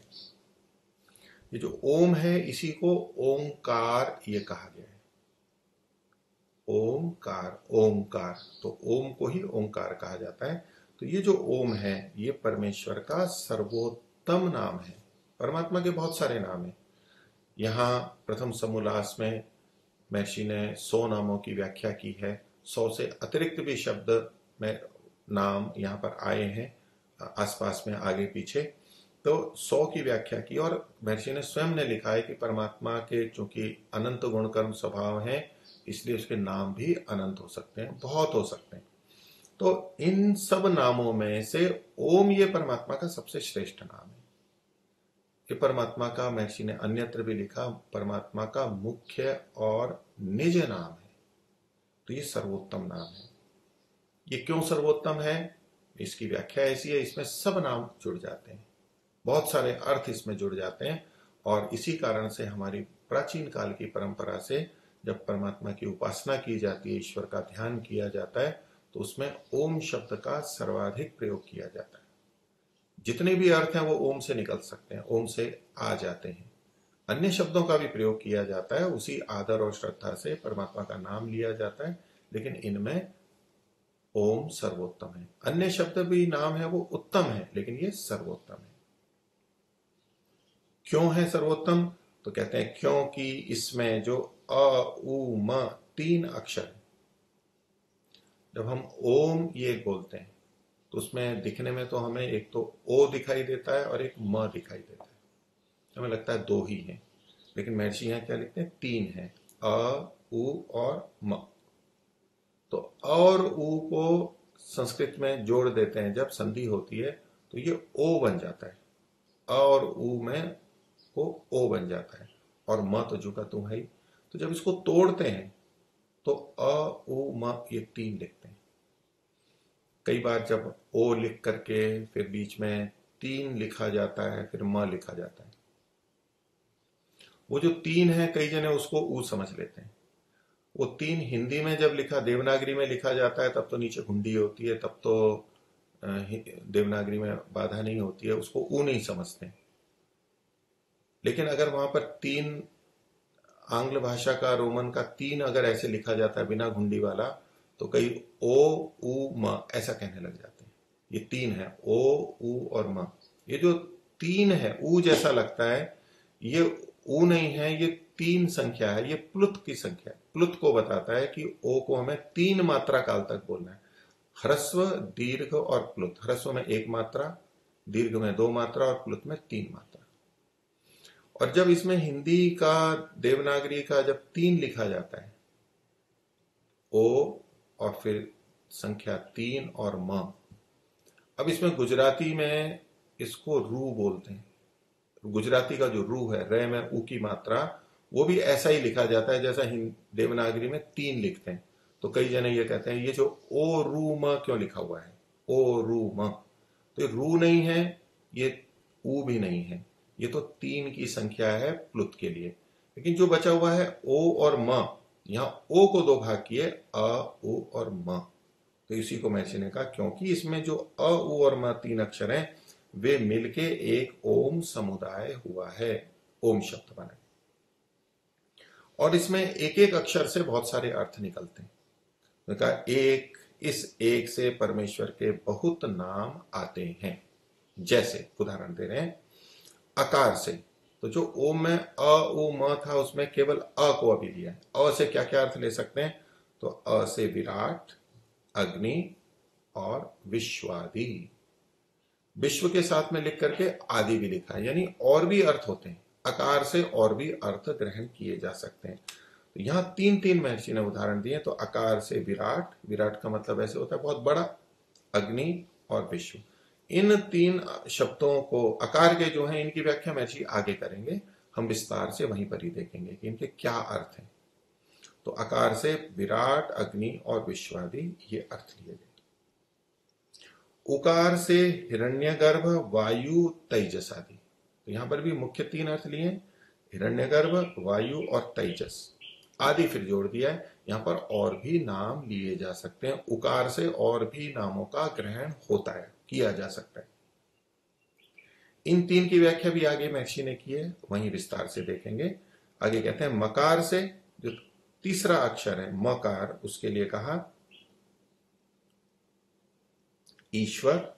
ये जो ओम है इसी को ओंकार ये कहा गया है। ओंकार, ओंकार, तो ओम को ही ओंकार कहा जाता है। तो ये जो ओम है ये परमेश्वर का सर्वोत्तम नाम है। परमात्मा के बहुत सारे नाम हैं। यहां प्रथम समोल्लास में महर्षि ने 100 नामों की व्याख्या की है। 100 से अतिरिक्त भी शब्द में नाम यहां पर आए हैं आसपास में, आगे पीछे। तो 100 की व्याख्या की, और महर्षि ने स्वयं ने लिखा है कि परमात्मा के चूंकि अनंत गुण कर्म स्वभाव हैं, इसलिए उसके नाम भी अनंत हो सकते हैं, बहुत हो सकते हैं। तो इन सब नामों में से ओम ये परमात्मा का सबसे श्रेष्ठ नाम है। ये परमात्मा का, महर्षि ने अन्यत्र भी लिखा, परमात्मा का मुख्य और निज नाम है। तो ये सर्वोत्तम नाम है। ये क्यों सर्वोत्तम है, इसकी व्याख्या ऐसी है, इसमें सब नाम जुड़ जाते हैं, बहुत सारे अर्थ इसमें जुड़ जाते हैं। और इसी कारण से हमारी प्राचीन काल की परंपरा से जब परमात्मा की उपासना की जाती है, ईश्वर का ध्यान किया जाता है, तो उसमें ओम शब्द का सर्वाधिक प्रयोग किया जाता है। जितने भी अर्थ हैं वो ओम से निकल सकते हैं, ओम से आ जाते हैं। अन्य शब्दों का भी प्रयोग किया जाता है, उसी आदर और श्रद्धा से परमात्मा का नाम लिया जाता है, लेकिन इनमें ओम सर्वोत्तम है। अन्य शब्द भी नाम है वो उत्तम है, लेकिन ये सर्वोत्तम है। क्यों है सर्वोत्तम, तो कहते हैं क्योंकि इसमें जो अ उ म 3 अक्षर है, जब हम ओम ये बोलते हैं तो उसमें दिखने में तो हमें एक तो ओ दिखाई देता है और एक म दिखाई देता है, हमें लगता है 2 ही है, लेकिन महर्षि यहां क्या लिखते हैं, 3 है, अ उ और म। तो और उ को संस्कृत में जोड़ देते हैं, जब संधि होती है तो ये ओ बन जाता है, अ और उ में वो ओ बन जाता है, और म तो जू का तू है ही। तो जब इसको तोड़ते हैं तो अ उ म ये 3 लिखते हैं। कई बार जब ओ लिख करके फिर बीच में 3 लिखा जाता है, फिर म लिखा जाता है, वो जो 3 है कई जने उसको ऊ समझ लेते हैं। वो 3 हिंदी में जब लिखा, देवनागरी में लिखा जाता है, तब तो नीचे घुंडी होती है, तब तो देवनागरी में बाधा नहीं होती है, उसको ऊ नहीं समझते। लेकिन अगर वहां पर 3 आंग्ल भाषा का, रोमन का 3 अगर ऐसे लिखा जाता है बिना घुंडी वाला, तो कई ओ उ म ऐसा कहने लग जाते हैं। ये 3 है, ओ उ और म। ये जो 3 है, ऊ जैसा लगता है, ये ऊ नहीं है, ये 3 संख्या है, ये प्लुत की संख्या है। प्लुत को बताता है कि ओ को हमें 3 मात्रा काल तक बोलना है। ह्रस्व, दीर्घ और प्लुत। ह्रस्व में 1 मात्रा, दीर्घ में 2 मात्रा और प्लुत में 3 मात्रा। और जब इसमें हिंदी का, देवनागरी का जब 3 लिखा जाता है, ओ और फिर संख्या 3 और म। अब इसमें गुजराती में इसको रू बोलते हैं। गुजराती का जो रू है, रे में ऊ की मात्रा, वो भी ऐसा ही लिखा जाता है जैसा देवनागरी में 3 लिखते हैं। तो कई जने ये कहते हैं ये जो ओ रू म क्यों लिखा हुआ है, ओ रू म। तो ये रू नहीं है, ये ऊ भी नहीं है, ये तो 3 की संख्या है प्लुत के लिए। लेकिन जो बचा हुआ है ओ और म, यहां ओ को 2 भाग किए, अ, उ और म। तो इसी को महर्षि ने कहा क्योंकि इसमें जो अ, उ और म 3 अक्षर हैं, वे मिलके एक ओम समुदाय हुआ है, ओम शब्द बना। और इसमें एक एक अक्षर से बहुत सारे अर्थ निकलते हैं। तो कहा एक, इस एक से परमेश्वर के बहुत नाम आते हैं। जैसे उदाहरण दे रहे हैं, अकार से, तो जो ओम में अ उ म था उसमें केवल अ को अभी लिया है। अ से क्या क्या अर्थ ले सकते हैं, तो अ से विराट, अग्नि और विश्वादि। विश्व के साथ में लिख करके आदि भी लिखा है, यानी और भी अर्थ होते हैं। अकार से और भी अर्थ ग्रहण किए जा सकते हैं। तो यहां 3 महर्षि ने उदाहरण दिए। तो अकार से विराट, विराट का मतलब ऐसे होता है बहुत बड़ा, अग्नि और विश्व। इन 3 शब्दों को, अकार के जो हैं, इनकी व्याख्या महर्षि आगे करेंगे। हम विस्तार से वहीं पर ही देखेंगे कि इनके क्या अर्थ हैं। तो अकार से विराट, अग्नि और विश्वादि, ये अर्थ लिए गए। उकार से हिरण्यगर्भ, वायु, तेजस आदि। तो यहां पर भी मुख्य 3 अर्थ लिए, हिरण्यगर्भ, वायु और तेजस आदि फिर जोड़ दिया है। यहां पर और भी नाम लिए जा सकते हैं। उकार से और भी नामों का ग्रहण होता है, किया जा सकता है। इन 3 की व्याख्या भी आगे महर्षि ने की है, वहीं विस्तार से देखेंगे। आगे कहते हैं मकार से, जो तीसरा अक्षर है मकार, उसके लिए कहा ईश्वर,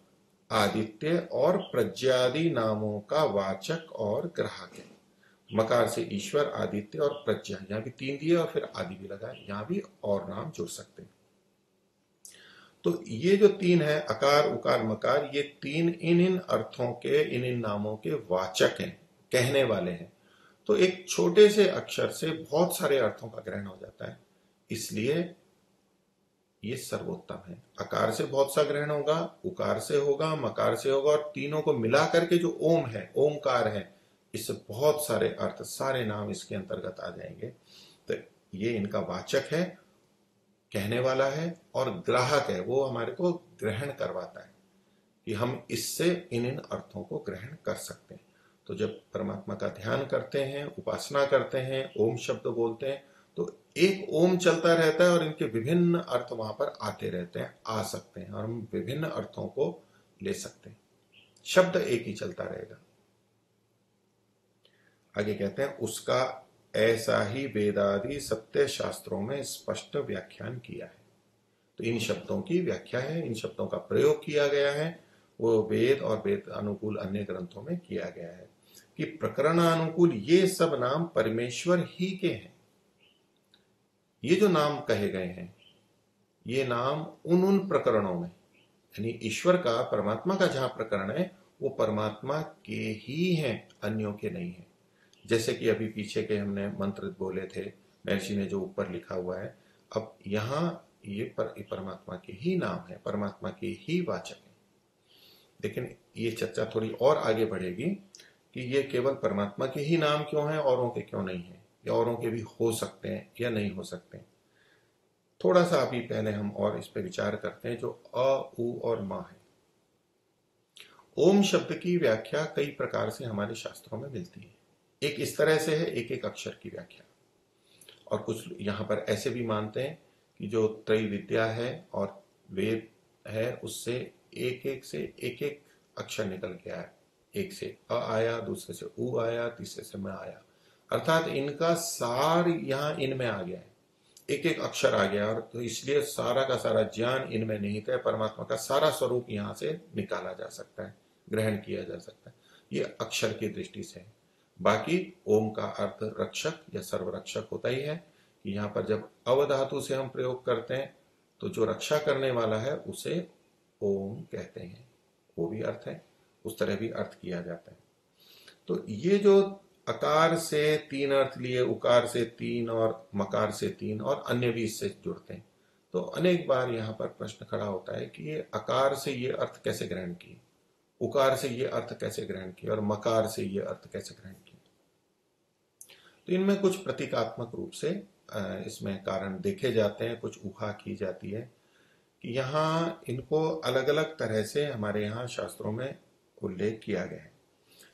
आदित्य और प्रज्ञादि नामों का वाचक और ग्राहक है। मकार से ईश्वर, आदित्य और प्रज्ञा, यहां भी 3 दिए और फिर आदि भी लगा, यहां भी और नाम जुड़ सकते हैं। तो ये जो 3 है, अकार, उकार, मकार, ये 3 इन अर्थों के, इन नामों के वाचक हैं, कहने वाले हैं। तो एक छोटे से अक्षर से बहुत सारे अर्थों का ग्रहण हो जाता है, इसलिए ये सर्वोत्तम है। अकार से बहुत सा ग्रहण होगा, उकार से होगा, मकार से होगा, और तीनों को मिला करके जो ओम है, ओमकार है, इससे बहुत सारे अर्थ, सारे नाम इसके अंतर्गत आ जाएंगे। तो ये इनका वाचक है, कहने वाला है, और ग्राहक है, वो हमारे को ग्रहण करवाता है कि हम इससे इन अर्थों को ग्रहण कर सकते हैं। तो जब परमात्मा का ध्यान करते हैं, उपासना करते हैं, ओम शब्द बोलते हैं, तो एक ओम चलता रहता है और इनके विभिन्न अर्थ वहां पर आते रहते हैं, आ सकते हैं, और हम विभिन्न अर्थों को ले सकते हैं। शब्द एक ही चलता रहेगा। आगे कहते हैं उसका ऐसा ही वेदादि सत्य शास्त्रों में स्पष्ट व्याख्यान किया है। तो इन शब्दों की व्याख्या है, इन शब्दों का प्रयोग किया गया है, वो वेद और वेद अनुकूल अन्य ग्रंथों में किया गया है कि प्रकरणानुकूल ये सब नाम परमेश्वर ही के हैं। ये जो नाम कहे गए हैं, ये नाम उन प्रकरणों में, यानी ईश्वर का, परमात्मा का जहां प्रकरण है, वो परमात्मा के ही हैं, अन्यों के नहीं है। जैसे कि अभी पीछे के हमने मंत्र बोले थे, महर्षि ने जो ऊपर लिखा हुआ है, अब यहां ये परमात्मा के ही नाम है, परमात्मा के ही वाचक है। लेकिन ये चर्चा थोड़ी और आगे बढ़ेगी कि ये केवल परमात्मा के ही नाम क्यों हैं, औरों के क्यों नहीं है, या औरों के भी हो सकते हैं या नहीं हो सकते हैं। थोड़ा सा अभी पहले हम और इस पर विचार करते हैं। जो अ, उ और म है, ओम शब्द की व्याख्या कई प्रकार से हमारे शास्त्रों में मिलती है। एक इस तरह से है, एक एक अक्षर की व्याख्या, और कुछ यहां पर ऐसे भी मानते हैं कि जो त्रय विद्या है और वेद है, उससे एक एक से एक एक अक्षर निकल के आया। एक से अ आया, दूसरे से उ आया, तीसरे से म आया, अर्थात इनका सार यहां इनमें आ गया है, एक एक अक्षर आ गया। और तो इसलिए सारा का सारा ज्ञान इनमें निहित है, परमात्मा का सारा स्वरूप यहां से निकाला जा सकता है, ग्रहण किया जा सकता है। ये अक्षर की दृष्टि से है। बाकी ओम का अर्थ रक्षक या सर्वरक्षक होता ही है कि यहां पर जब अवधातु से हम प्रयोग करते हैं तो जो रक्षा करने वाला है उसे ओम कहते हैं। वो भी अर्थ है, उस तरह भी अर्थ किया जाता है। तो ये जो अकार से 3 अर्थ लिए, उकार से 3 और मकार से 3 और अन्य भी इससे जुड़ते हैं। तो अनेक बार यहाँ पर प्रश्न खड़ा होता है कि ये अकार से ये अर्थ कैसे ग्रहण किए, उकार से ये अर्थ कैसे ग्रहण किए और मकार से ये अर्थ कैसे ग्रहण किए। तो इनमें कुछ प्रतीकात्मक रूप से इसमें कारण देखे जाते हैं, कुछ ऊहा की जाती है कि यहाँ इनको अलग अलग तरह से हमारे यहाँ शास्त्रों में उल्लेख किया गया है।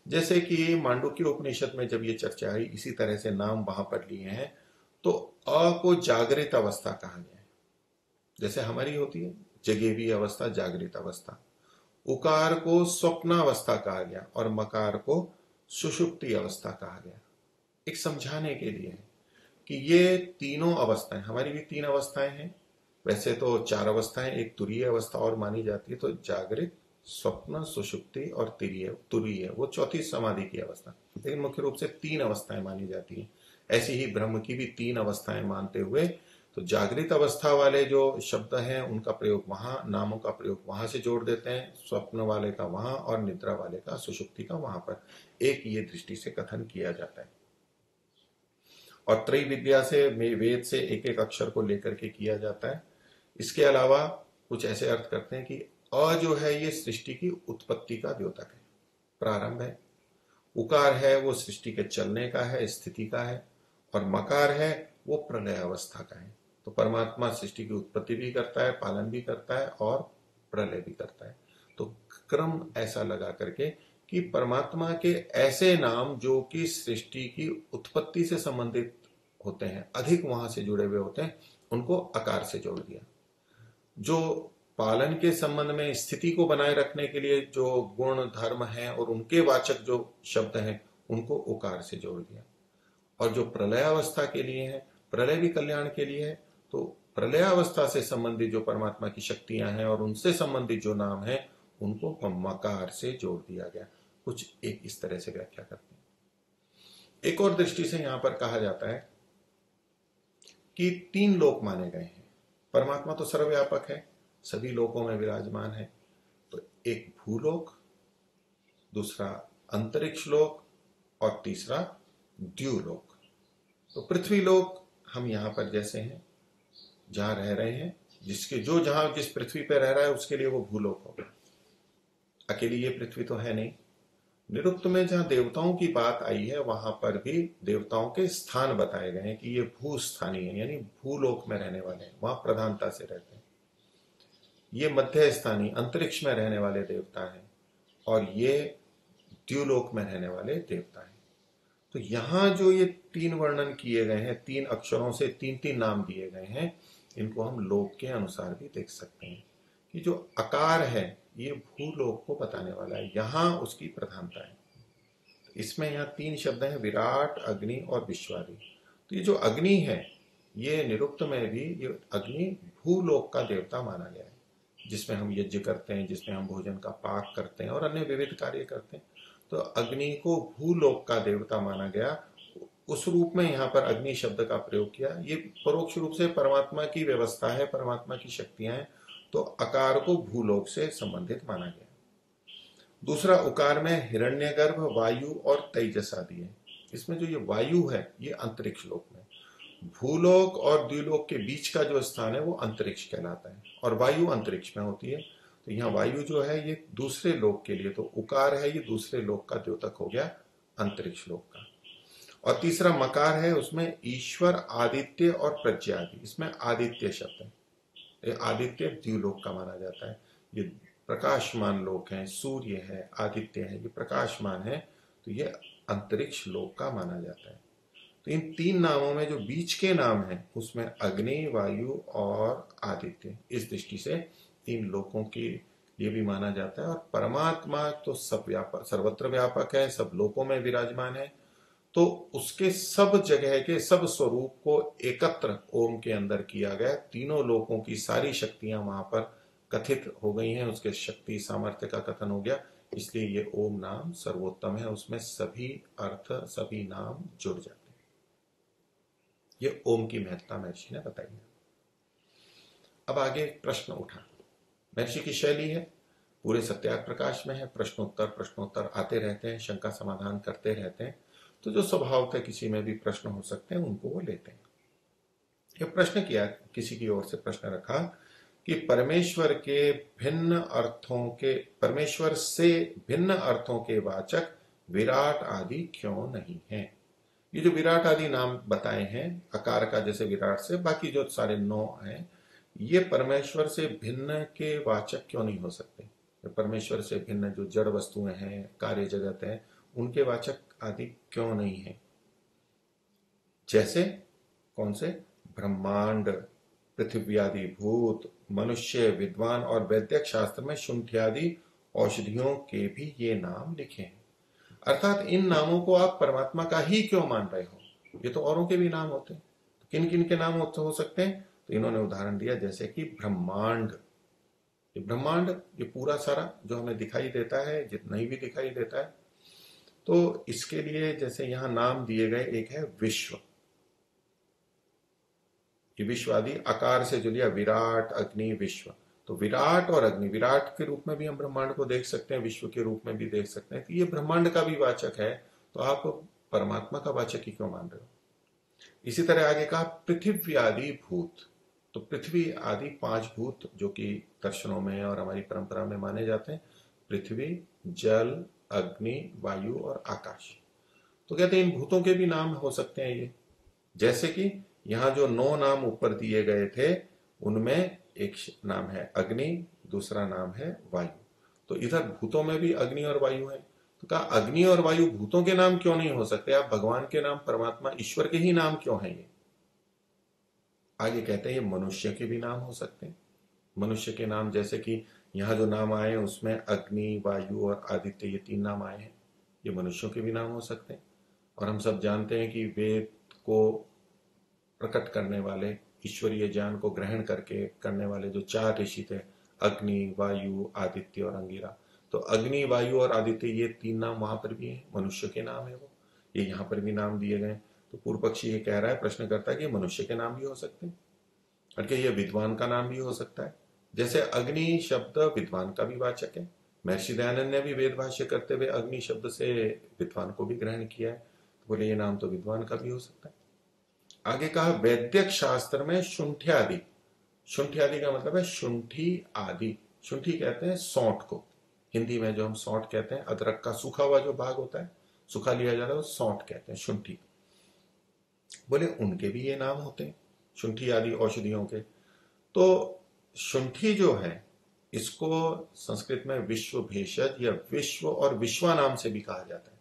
जैसे कि मांडुक्य उपनिषद में जब ये चर्चा आई, इसी तरह से नाम वहां पर लिए हैं। तो अ को जागृत अवस्था कहा गया है, जैसे हमारी होती है जगेवी अवस्था, जागृत अवस्था। उकार को स्वप्नावस्था कहा गया और मकार को सुषुप्ति अवस्था कहा गया। एक समझाने के लिए है कि ये तीनों अवस्थाएं, हमारी भी 3 अवस्थाएं हैं। वैसे तो 4 अवस्थाएं, एक तुरीय अवस्था और मानी जाती है, तो जागृत, स्वप्न, सुषुप्ति और तुरीय, वो चौथी समाधि की अवस्था। लेकिन मुख्य रूप से 3 अवस्थाएं मानी जाती हैं। ऐसी ही ब्रह्म की भी 3 अवस्थाएं मानते हुए, तो जागृत अवस्था वाले जो शब्द हैं उनका प्रयोग वहां, नामों का प्रयोग वहां से जोड़ देते हैं, स्वप्न वाले का वहां और निद्रा वाले का, सुषुप्ति का वहां पर। एक ये दृष्टि से कथन किया जाता है। और त्रय विद्या से, वेद से एक एक अक्षर को लेकर के किया जाता है। इसके अलावा कुछ ऐसे अर्थ करते हैं कि अ जो है ये सृष्टि की उत्पत्ति का द्योतक है, प्रारंभ है। उकार है वो सृष्टि के चलने का है, स्थिति का है। और मकार है वो प्रलय अवस्था का है। तो परमात्मा सृष्टि की उत्पत्ति भी करता है, पालन भी करता है और प्रलय भी करता है। तो क्रम ऐसा लगा करके कि परमात्मा के ऐसे नाम जो कि सृष्टि की उत्पत्ति से संबंधित होते हैं, अधिक वहां से जुड़े हुए होते हैं, उनको अकार से जोड़ दिया। जो पालन के संबंध में, स्थिति को बनाए रखने के लिए जो गुण धर्म है और उनके वाचक जो शब्द हैं, उनको उकार से जोड़ दिया। और जो प्रलय अवस्था के लिए है, प्रलय भी कल्याण के लिए है, तो प्रलय अवस्था से संबंधित जो परमात्मा की शक्तियां हैं और उनसे संबंधित जो नाम है, उनको मकार से जोड़ दिया गया। कुछ एक इस तरह से व्याख्या करते हैं। एक और दृष्टि से यहां पर कहा जाता है कि 3 लोक माने गए हैं। परमात्मा तो सर्वव्यापक है, सभी लोकों में विराजमान है। तो एक भूलोक, दूसरा अंतरिक्ष लोक और तीसरा द्यूलोक। तो पृथ्वी लोक हम यहां पर जैसे हैं, जहां रह रहे हैं, जिसके जो जहां जिस पृथ्वी पर रह रहा है उसके लिए वो भूलोक होगा। अकेली ये पृथ्वी तो है नहीं। निरुक्त में जहां देवताओं की बात आई है, वहां पर भी देवताओं के स्थान बताए गए हैं कि ये भूस्थानीय है, यानी भूलोक में रहने वाले हैं, वहां प्रधानता से रहते हैं। ये मध्य स्थानीय अंतरिक्ष में रहने वाले देवता हैं और ये द्युलोक में रहने वाले देवता हैं। तो यहां जो ये 3 वर्णन किए गए हैं, 3 अक्षरों से 3-3 नाम दिए गए हैं, इनको हम लोक के अनुसार भी देख सकते हैं कि जो अकार है ये भूलोक को बताने वाला है, यहां उसकी प्रधानता है। इसमें यहाँ 3 शब्द हैं, विराट, अग्नि और विश्वादि। तो ये जो अग्नि है, ये निरुक्त में भी ये अग्नि भूलोक का देवता माना गया है, जिसमें हम यज्ञ करते हैं, जिसमें हम भोजन का पाक करते हैं और अन्य विविध कार्य करते हैं। तो अग्नि को भूलोक का देवता माना गया। उस रूप में यहाँ पर अग्नि शब्द का प्रयोग किया। ये परोक्ष रूप से परमात्मा की व्यवस्था है, परमात्मा की शक्तियां हैं। तो अकार को भूलोक से संबंधित माना गया। दूसरा, उकार में हिरण्यगर्भ, वायु और तेजस आदि है। इसमें जो ये वायु है ये अंतरिक्ष लोक में, भूलोक और द्विलोक के बीच का जो स्थान है वो अंतरिक्ष कहलाता है और वायु अंतरिक्ष में होती है। तो यहाँ वायु जो है ये दूसरे लोक के लिए, तो उकार है ये दूसरे लोक का द्योतक हो गया, अंतरिक्ष लोक का। और तीसरा मकार है, उसमें ईश्वर, आदित्य और प्रज्ञादि, इसमें आदित्य शब्द है। ये आदित्य द्युलोक का माना जाता है। ये प्रकाशमान लोक है, सूर्य है, आदित्य है, ये प्रकाशमान है, तो ये अंतरिक्ष लोक का माना जाता है। तो इन 3 नामों में जो बीच के नाम हैं उसमें अग्नि, वायु और आदित्य, इस दृष्टि से 3 लोकों के लिए भी माना जाता है। और परमात्मा तो सब व्यापक, सर्वत्र व्यापक है, सब लोकों में विराजमान है। तो उसके सब जगह के सब स्वरूप को एकत्र ओम के अंदर किया गया। तीनों लोकों की सारी शक्तियां वहां पर कथित हो गई हैं, उसके शक्ति सामर्थ्य का कथन हो गया। इसलिए ये ओम नाम सर्वोत्तम है, उसमें सभी अर्थ, सभी नाम जुड़ जाते हैं। ये ओम की महत्ता महर्षि ने बताई है। अब आगे एक प्रश्न उठा। महर्षि की शैली है, पूरे सत्याग्रह प्रकाश में है, प्रश्नोत्तर आते रहते हैं, शंका समाधान करते रहते हैं। तो जो स्वभावतः किसी में भी प्रश्न हो सकते हैं उनको वो लेते हैं। ये प्रश्न किया, किसी की ओर से प्रश्न रखा कि परमेश्वर से भिन्न अर्थों के वाचक विराट आदि क्यों नहीं है। ये जो विराट आदि नाम बताए हैं, आकार का जैसे विराट से, बाकी जो सारे 9 हैं, ये परमेश्वर से भिन्न के वाचक क्यों नहीं हो सकते। परमेश्वर से भिन्न जो जड़ वस्तुएं हैं, कार्य जगत है, उनके वाचक आदि क्यों नहीं है। जैसे कौन से, ब्रह्मांड, पृथ्वी आदि भूत, मनुष्य, विद्वान और वैद्यक शास्त्र में शुंठ्यादि औषधियों के भी ये नाम लिखे हैं। अर्थात इन नामों को आप परमात्मा का ही क्यों मान रहे हो, ये तो औरों के भी नाम होते हैं। किन किन के नाम हो सकते हैं, तो इन्होंने उदाहरण दिया जैसे कि ब्रह्मांड। ये ब्रह्मांड, ये पूरा सारा जो हमें दिखाई देता है, जितना ही भी दिखाई देता है, तो इसके लिए जैसे यहां नाम दिए गए, एक है विश्व। ये विश्व आदि आकार से जो लिया, विराट, अग्नि, विश्व। तो विराट और अग्नि, विराट के रूप में भी हम ब्रह्मांड को देख सकते हैं, विश्व के रूप में भी देख सकते हैं। तो ये ब्रह्मांड का भी वाचक है, तो आप परमात्मा का वाचक ही क्यों मान रहे हो। इसी तरह आगे कहा पृथ्वी आदि भूत। तो पृथ्वी आदि 5 भूत जो कि दर्शनों में और हमारी परंपरा में माने जाते हैं, पृथ्वी, जल, अग्नि, वायु और आकाश। तो कहते हैं इन भूतों के भी नाम हो सकते हैं ये। जैसे कि यहां जो 9 नाम ऊपर दिए गए थे, उनमें एक नाम है अग्नि, दूसरा नाम है वायु। तो इधर भूतों में भी अग्नि और वायु है। तो कहा अग्नि और वायु भूतों के नाम क्यों नहीं हो सकते, आप भगवान के नाम, परमात्मा ईश्वर के ही नाम क्यों हैं ये। आगे कहते हैं ये मनुष्य के भी नाम हो सकते हैं। मनुष्य के नाम जैसे कि यहां जो नाम आए उसमें अग्नि, वायु और आदित्य, ये 3 नाम आए हैं, ये मनुष्यों के भी नाम हो सकते हैं। और हम सब जानते हैं कि वेद को प्रकट करने वाले, ईश्वरीय ज्ञान को ग्रहण करके करने वाले जो 4 ऋषि थे, अग्नि, वायु, आदित्य और अंगिरा। तो अग्नि, वायु और आदित्य, ये 3 नाम वहां पर भी हैं, मनुष्य के नाम है वो, ये यहां पर भी नाम दिए गए। तो पूर्व पक्षी ये कह रहा है, प्रश्न करता है कि मनुष्य के नाम भी हो सकते हैं, और क्या ये विद्वान का नाम भी हो सकता है। जैसे अग्नि शब्द विद्वान का भी वाचक है। महर्षि दयानंद ने भी वेद भाष्य करते हुए अग्नि शब्द से विद्वान को भी ग्रहण किया है, तो बोले ये नाम तो विद्वान का भी हो सकता है। आगे कहा वैद्यक शास्त्र में शुंठ्यादि। शुंठ्यादि का मतलब है शुंठी आदि। शुंठी कहते हैं सौंठ को, हिंदी में जो हम सौंठ कहते हैं, अदरक का सूखा हुआ जो भाग होता है, सूखा लिया जाता है, वो सौंठ कहते हैं, शुंठी। बोले उनके भी ये नाम होते हैं, शुंठी आदि औषधियों के। तो शुंठी जो है, इसको संस्कृत में विश्व भेषज या विश्व और विश्वा नाम से भी कहा जाता है।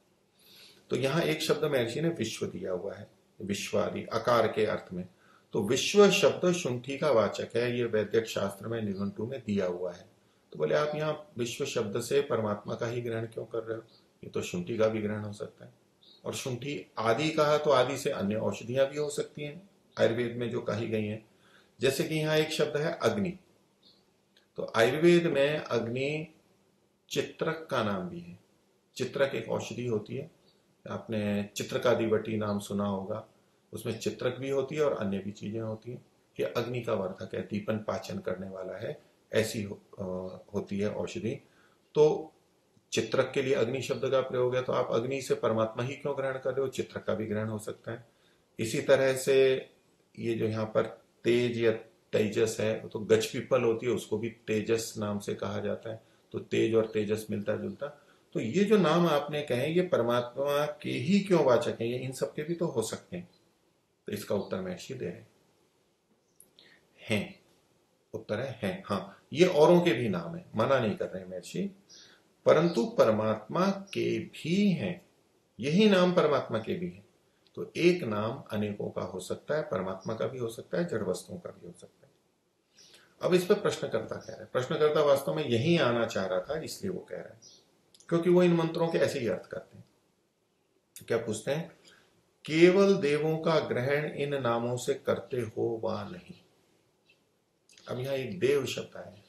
तो यहां एक शब्द महर्षि ने विश्व दिया हुआ है, विश्वादि आकार के अर्थ में। तो विश्व शब्द शुंठी का वाचक है, ये वैद्यक शास्त्र में निघंटु में दिया हुआ है। तो बोले आप यहाँ विश्व शब्द से परमात्मा का ही ग्रहण क्यों कर रहे हो, ये तो शुंठी का भी ग्रहण हो सकता है। और शुंठी आदि कहा तो आदि से अन्य औषधियां भी हो सकती हैं आयुर्वेद में जो कही गई हैं। जैसे कि यहाँ एक शब्द है अग्नि। तो आयुर्वेद में अग्नि चित्रक का नाम भी है। चित्रक एक औषधि होती है, आपने चित्रकादिवटी नाम सुना होगा, उसमें चित्रक भी होती है और अन्य भी चीजें होती हैं। ये अग्नि का वर्धक है, दीपन पाचन करने वाला है, ऐसी होती है औषधि। तो चित्रक के लिए अग्नि शब्द का प्रयोग है, तो आप अग्नि से परमात्मा ही क्यों ग्रहण कर रहे हो, चित्रक का भी ग्रहण हो सकता है। इसी तरह से ये जो यहाँ पर तेज या तेजस है, तो गज पीपल होती है, उसको भी तेजस नाम से कहा जाता है। तो तेज और तेजस मिलता जुलता। तो ये जो नाम आपने कहे, ये परमात्मा के ही क्यों वाचक हैं, ये इन सबके भी तो हो सकते हैं। तो इसका उत्तर महर्षि दे रहे हैं। उत्तर है हाँ, ये औरों के भी नाम है, मना नहीं कर रहे महर्षि, परंतु परमात्मा के भी हैं, यही नाम परमात्मा के भी हैं। तो एक नाम अनेकों का हो सकता है, परमात्मा का भी हो सकता है, जड़ वस्तुओं का भी हो सकता है। अब इस पर प्रश्नकर्ता कह रहा है, प्रश्नकर्ता वास्तव में यही आना चाह रहा था, इसलिए वो कह रहा है, क्योंकि वो इन मंत्रों के ऐसे ही अर्थ करते हैं। तो क्या पूछते हैं, केवल देवों का ग्रहण इन नामों से करते हो वा नहीं। अब यहां एक देव शब्द है,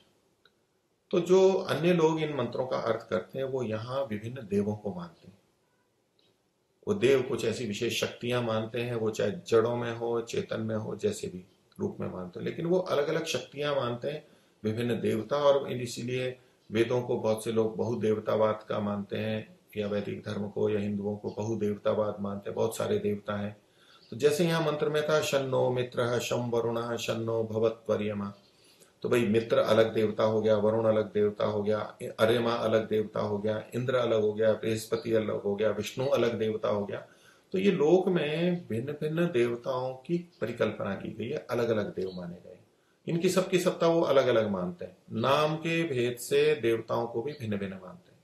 तो जो अन्य लोग इन मंत्रों का अर्थ करते हैं, वो यहां विभिन्न देवों को मानते हैं। वो देव कुछ ऐसी विशेष शक्तियां मानते हैं, वो चाहे जड़ों में हो, चेतन में हो, जैसे भी। रूप में मानते हैं, लेकिन वो अलग अलग शक्तियां मानते हैं, विभिन्न देवता। और इसीलिए वेदों को बहुत से लोग बहुदेवतावाद का मानते हैं, या वैदिक धर्म को या हिंदुओं को बहुदेवतावाद मानते हैं, बहुत सारे देवता हैं। तो जैसे यहाँ मंत्र में था शन्नो मित्र शम वरुण शन्नो भवत्वर्यमा, तो भाई मित्र अलग देवता हो गया, वरुण अलग देवता हो गया, अर्यमा अलग देवता हो गया, इंद्र अलग हो गया, बृहस्पति अलग हो गया, विष्णु अलग देवता हो गया। तो ये लोक में भिन्न भिन्न देवताओं की परिकल्पना की गई है, अलग अलग देव माने गए। इनकी सबकी सत्ता वो अलग अलग मानते हैं, नाम के भेद से देवताओं को भी भिन्न भिन्न मानते हैं।